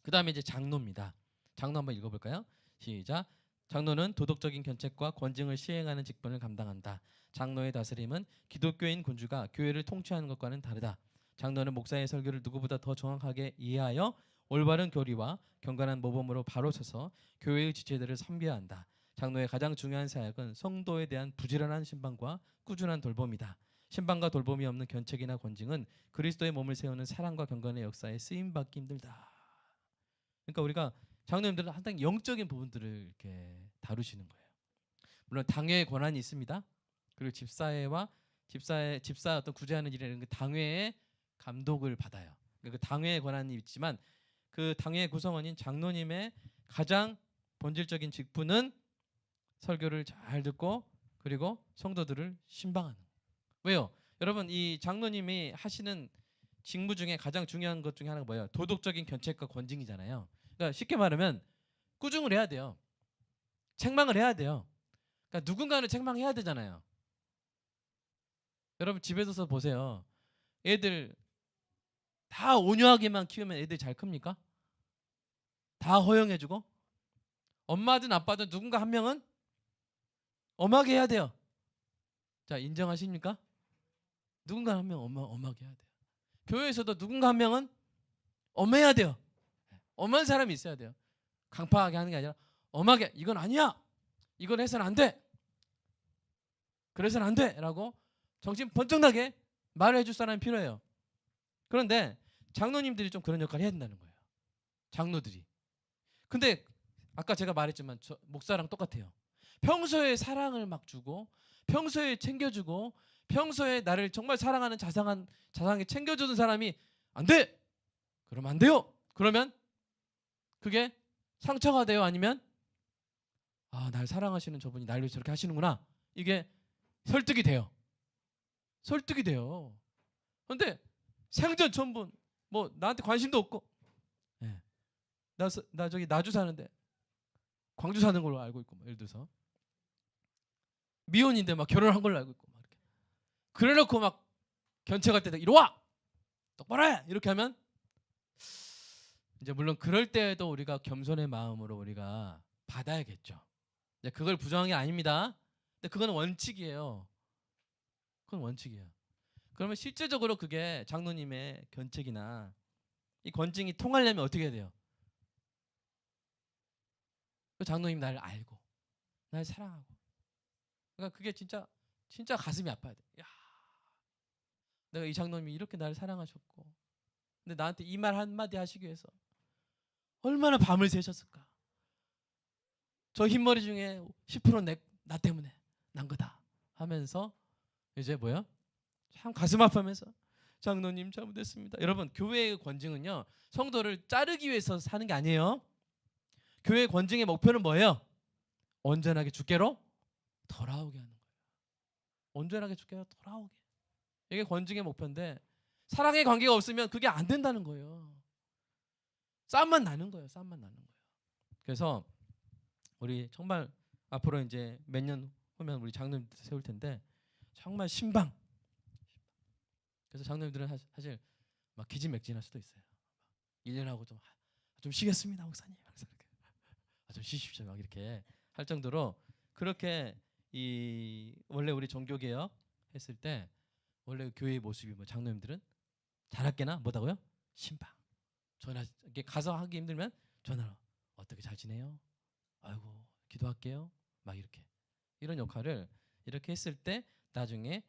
그 다음에 이제 장로입니다. 장로 한번 읽어볼까요? 시작. 장로는 도덕적인 견책과 권징을 시행하는 직분을 감당한다. 장로의 다스림은 기독교인 군주가 교회를 통치하는 것과는 다르다. 장로는 목사의 설교를 누구보다 더 정확하게 이해하여 올바른 교리와 경건한 모범으로 바로 서서 교회의 지체들을 섬겨야 한다. 장로의 가장 중요한 사역은 성도에 대한 부지런한 신방과 꾸준한 돌봄이다. 신방과 돌봄이 없는 견책이나 권징은 그리스도의 몸을 세우는 사랑과 경건의 역사에 쓰임받기 힘들다. 그러니까 우리가 장로님들은 항상 영적인 부분들을 이렇게 다루시는 거예요. 물론 당회의 권한이 있습니다. 그리고 집사 어떤 구제하는 일이라는 그 당회의 감독을 받아요. 그 당회의 권한이 있지만 그 당회의 구성원인 장로님의 가장 본질적인 직분은 설교를 잘 듣고 그리고 성도들을 신방하는 거예요. 왜요? 여러분 이 장로님이 하시는 직무 중에 가장 중요한 것 중에 하나가 뭐예요? 도덕적인 견책과 권징이잖아요. 그러니까 쉽게 말하면 꾸중을 해야 돼요. 책망을 해야 돼요. 그러니까 누군가는 책망해야 되잖아요. 여러분 집에서 보세요. 애들 다 온유하게만 키우면 애들 잘 큽니까? 다 허용해주고 엄마든 아빠든 누군가 한 명은 엄하게 해야 돼요. 자 인정하십니까? 누군가 한 명 엄하게 해야 돼요. 교회에서도 누군가 한 명은 엄해야 돼요. 엄한 사람이 있어야 돼요. 강팍하게 하는 게 아니라 엄하게 이건 아니야. 이건 해서는 안 돼. 그래서는 안 돼. 라고 정신 번쩍 나게 말을 해줄 사람이 필요해요. 그런데 장로님들이 좀 그런 역할을 해야 된다는 거예요. 장로들이. 근데 아까 제가 말했지만 저 목사랑 똑같아요. 평소에 사랑을 막 주고 평소에 챙겨주고 평소에 나를 정말 사랑하는 자상하게 챙겨주는 사람이 안 돼. 그러면 안 돼요. 그러면 그게 상처가 돼요. 아니면 날 사랑하시는 저분이 날 위해서 저렇게 하시는구나. 이게 설득이 돼요. 설득이 돼요. 그런데 생전 처음 본 뭐 나한테 관심도 없고 나 저기 나주 사는데 광주 사는 걸로 알고 있고 예를 들어서 미혼인데 막 결혼한 걸로 알고 있고 막 이렇게 그래놓고 막 견책할 때 이리 와 똑바로 해 이렇게 하면 이제 물론 그럴 때에도 우리가 겸손의 마음으로 우리가 받아야겠죠. 이제 그걸 부정한 게 아닙니다. 근데 그건 원칙이에요. 그건 원칙이에요. 그러면 실제적으로 그게 장로님의 견책이나 이 권징이 통하려면 어떻게 해야 돼요? 그 장로님 나를 알고 날 사랑하고 그러니까 그게 진짜 가슴이 아파야 돼. 야, 내가 이 장로님이 이렇게 나를 사랑하셨고 근데 나한테 이 말 한마디 하시기 위해서 얼마나 밤을 새셨을까. 저 흰머리 중에 10% 나 때문에 난 거다 하면서 이제 뭐야? 참 가슴 아프면서 장로님 잘못했습니다. 여러분 교회의 권징은요 성도를 자르기 위해서 사는 게 아니에요. 교회의 권징의 목표는 뭐예요? 온전하게 주께로 돌아오게 하는 거예요. 온전하게 주께로 돌아오게. 이게 권징의 목표인데 사랑의 관계가 없으면 그게 안 된다는 거예요. 싸움만 나는 거예요. 싸움만 나는 거예요. 그래서 우리 정말 앞으로 이제 몇 년 후면 우리 장로님 세울 텐데 정말 신방. 그래서 장로님들은 사실 막 기진맥진할 수도 있어요. 1년 하고 좀 쉬겠습니다, 목사님. 좀 쉬십시오, 막 이렇게 할 정도로 그렇게 원래 우리 종교개혁 했을 때 원래 교회의 모습이 뭐 장로님들은 자나깨나 뭐다고요? 신방. 전화 이렇게 가서 하기 힘들면 전화로 어떻게 잘 지내요? 아이고 기도할게요. 막 이렇게 이런 역할을 이렇게 했을 때 나중에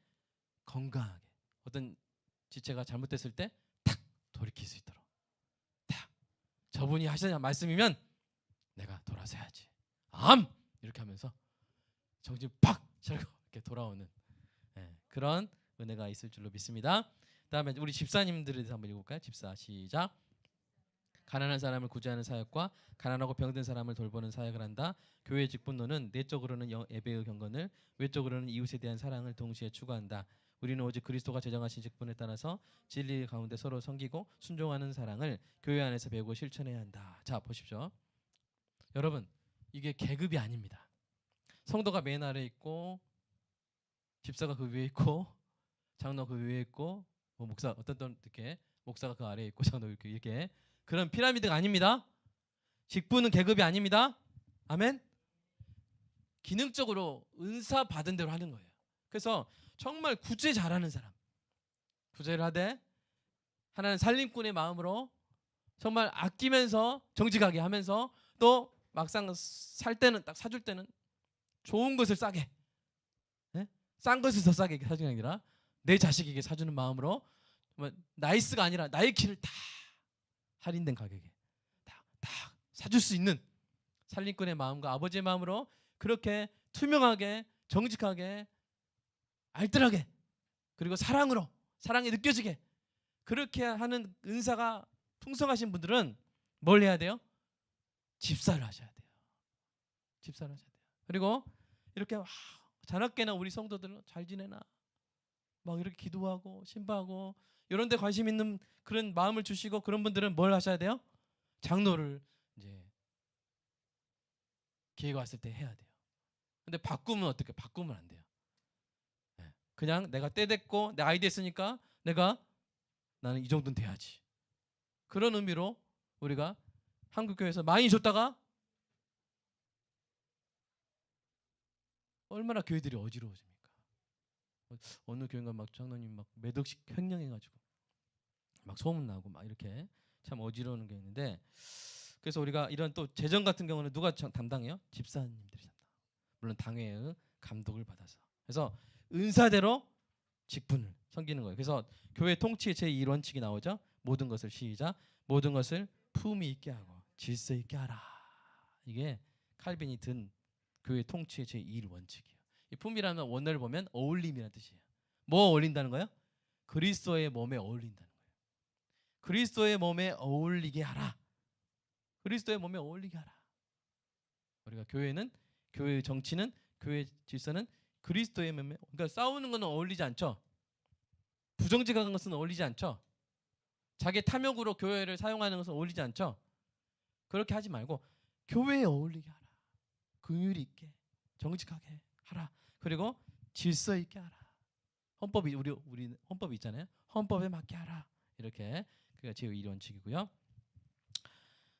건강하게 어떤 지체가 잘못됐을 때 탁 돌이킬 수 있도록 탁 저분이 하시는 말씀이면 내가 돌아서야지 이렇게 하면서 정신 팍 차리고 이렇게 돌아오는 그런 은혜가 있을 줄로 믿습니다. 다음에 우리 집사님들에 대해서 한번 읽어볼까요? 집사 시작. 가난한 사람을 구제하는 사역과 가난하고 병든 사람을 돌보는 사역을 한다. 교회의 직분론은 내적으로는 예배의 경건을 외적으로는 이웃에 대한 사랑을 동시에 추구한다. 우리는 오직 그리스도가 제정하신 직분에 따라서 진리 가운데 서로 섬기고 순종하는 사랑을 교회 안에서 배우고 실천해야 한다. 자 보십시오. 여러분 이게 계급이 아닙니다. 성도가 맨 아래에 있고 집사가 그 위에 있고 장로 그 위에 있고 뭐 목사 어떤 이렇게 목사가 그 아래에 있고 장로 이렇게 그런 피라미드가 아닙니다. 직분은 계급이 아닙니다. 아멘. 기능적으로 은사 받은 대로 하는 거예요. 그래서 정말 구제 잘하는 사람 구제를 하되 하나는 살림꾼의 마음으로 정말 아끼면서 정직하게 하면서 또 막상 살 때는 딱 사줄 때는 좋은 것을 싸게 싼 것을 더 싸게 사주는 게 아니라 내 자식에게 사주는 마음으로 나이스가 아니라 나이키를 다 할인된 가격에 다 사줄 수 있는 살림꾼의 마음과 아버지의 마음으로 그렇게 투명하게 정직하게 알뜰하게 그리고 사랑이 느껴지게 그렇게 하는 은사가 풍성하신 분들은 뭘 해야 돼요? 집사를 하셔야 돼요. 집사를 하셔야 돼요. 그리고 이렇게 자나깨나 우리 성도들은 잘 지내나 막 이렇게 기도하고 신바하고 이런 데 관심 있는 그런 마음을 주시고 그런 분들은 뭘 하셔야 돼요? 장로를 이제 기회가 왔을 때 해야 돼요. 근데 바꾸면 어떻게? 바꾸면 안 돼요. 그냥 내가 때 됐고 내 아이 됐으니까 나는 이 정도는 돼야지. 그런 의미로 우리가 한국교회에서 많이 줬다가 얼마나 교회들이 어지러워집니까? 어느 교회가 막 장로님 막 몇 억씩 횡령해가지고 막 소문 나고 막 이렇게 참 어지러운 게 있는데 그래서 우리가 이런 또 재정 같은 경우는 누가 담당해요? 집사님들이 담당. 물론 당회의 감독을 받아서. 그래서 은사대로 직분을 섬기는 거예요. 그래서 교회 통치의 제1원칙이 나오죠. 모든 것을 시작. 모든 것을 품위 있게 하고 질서 있게 하라. 이게 칼빈이 든 교회 통치의 제1원칙이에요. 이 품위라는 원어를 보면 어울림이라는 뜻이에요. 뭐 어울린다는 거예요? 그리스도의 몸에 어울린다는 거예요. 그리스도의 몸에 어울리게 하라. 그리스도의 몸에 어울리게 하라. 우리가 교회의 정치는 교회 질서는 그리스도의 몸에 그러니까 싸우는 것은 어울리지 않죠. 부정직한 것은 어울리지 않죠. 자기 탐욕으로 교회를 사용하는 것은 어울리지 않죠. 그렇게 하지 말고 교회에 어울리게 하라. 긍휼 있게 정직하게 하라. 그리고 질서 있게 하라. 헌법이 우리 헌법이 있잖아요. 헌법에 맞게 하라. 이렇게 그게 제1원칙이고요.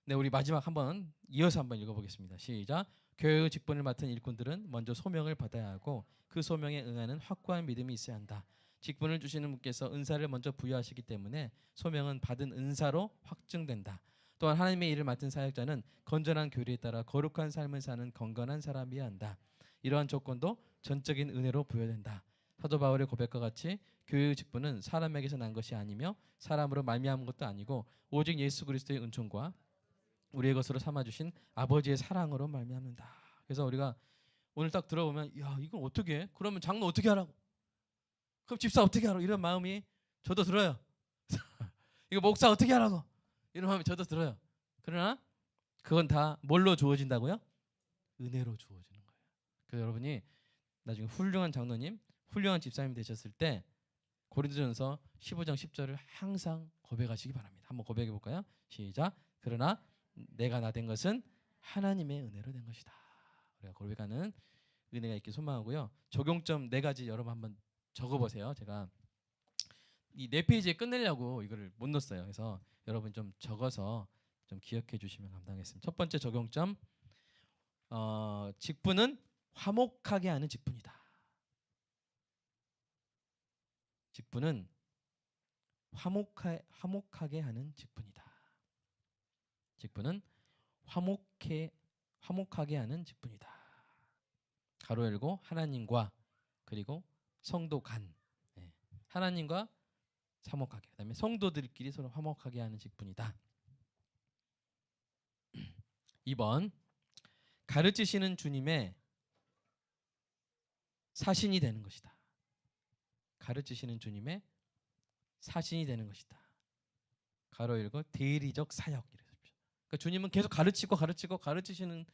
네, 우리 마지막 한번 이어서 한번 읽어보겠습니다. 시작. 교회의 직분을 맡은 일꾼들은 먼저 소명을 받아야 하고 그 소명에 응하는 확고한 믿음이 있어야 한다. 직분을 주시는 분께서 은사를 먼저 부여하시기 때문에 소명은 받은 은사로 확증된다. 또한 하나님의 일을 맡은 사역자는 건전한 교리에 따라 거룩한 삶을 사는 건건한 사람이어야 한다. 이러한 조건도 전적인 은혜로 부여된다. 사도 바울의 고백과 같이 교회의 직분은 사람에게서 난 것이 아니며 사람으로 말미암은 것도 아니고 오직 예수 그리스도의 은총과 우리의 것으로 삼아주신 아버지의 사랑으로 말미암는다. 그래서 우리가 오늘 딱 들어보면 야 이건 어떻게 해? 그러면 장로 어떻게 하라고? 그럼 집사 어떻게 하라고? 이런 마음이 저도 들어요. 이거 목사 어떻게 하라고? 이런 마음이 저도 들어요. 그러나 그건 다 뭘로 주어진다고요? 은혜로 주어지는 거예요. 그래서 여러분이 나중에 훌륭한 장로님, 훌륭한 집사님 되셨을 때 고린도전서 15장 10절을 항상 고백하시기 바랍니다. 한번 고백해 볼까요? 시작. 그러나 내가 나 된 것은 하나님의 은혜로 된 것이다. 우리가 고백하는 은혜가 있길 소망하고요. 적용점 4가지 여러분 한번 적어보세요. 제가 이 4페이지에 끝내려고 이거를 못 넣었어요. 그래서 여러분 좀 적어서 좀 기억해 주시면 감사하겠습니다. 첫 번째 적용점 직분은 화목하게 하는 직분이다. 직분은 화목하게 하는 직분이다. 직분은 화목하게 하는 직분이다. 가로 열고 하나님과 그리고 성도 간 하나님과 화목하게 그다음에 성도들끼리 서로 화목하게 하는 직분이다. 2번 가르치시는 주님의 사신이 되는 것이다. 가르치시는 주님의 사신이 되는 것이다. 가로 열고 대리적 사역 이랬습니다. 그러니까 주님은 계속 가르치시는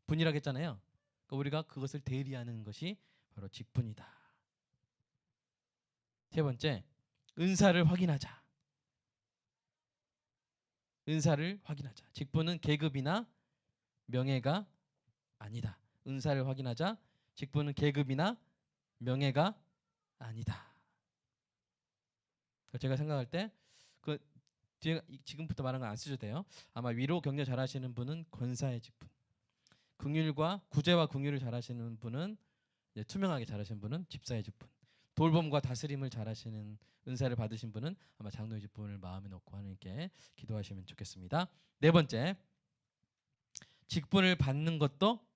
분이라고 했잖아요. 그러니까 우리가 그것을 대리하는 것이 바로 직분이다. 세 번째, 은사를 확인하자. 은사를 확인하자. 직분은 계급이나 명예가 아니다. 은사를 확인하자. 직분은 계급이나 명예가 아니다. 제가 생각할 때 그 뒤에 지금부터 말하는 거 안 쓰셔도 돼요. 아마 위로 격려 잘하시는 분은 권사의 직분, 긍휼과 구제와 긍휼을 잘하시는 분은 투명하게 잘하시는 분은 집사의 직분, 돌봄과 다스림을 잘하시는 은사를 받으신 분은 아마 장로의 직분을 마음에 놓고 하나님께 기도하시면 좋겠습니다. 네 번째, 직분을 받는 것도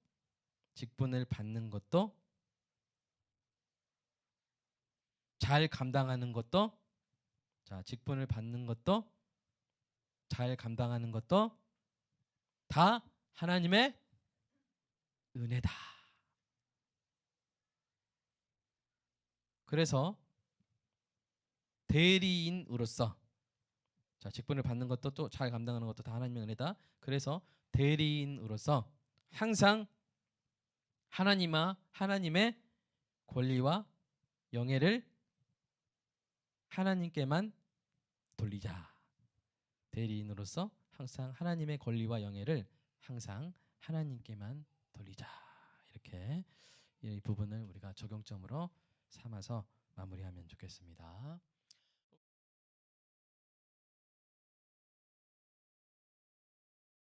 잘 감당하는 것도 직분을 받는 것도 잘 감당하는 것도 다 하나님의 은혜다. 그래서 대리인으로서 자, 직분을 받는 것도 또 잘 감당하는 것도 다 하나님의 은혜다. 그래서 대리인으로서 항상 하나님의 권리와 영예를 하나님께만 돌리자. 대리인으로서 항상 하나님의 권리와 영예를 항상 하나님께만 돌리자. 이렇게 이 부분을 우리가 적용점으로 삼아서 마무리하면 좋겠습니다.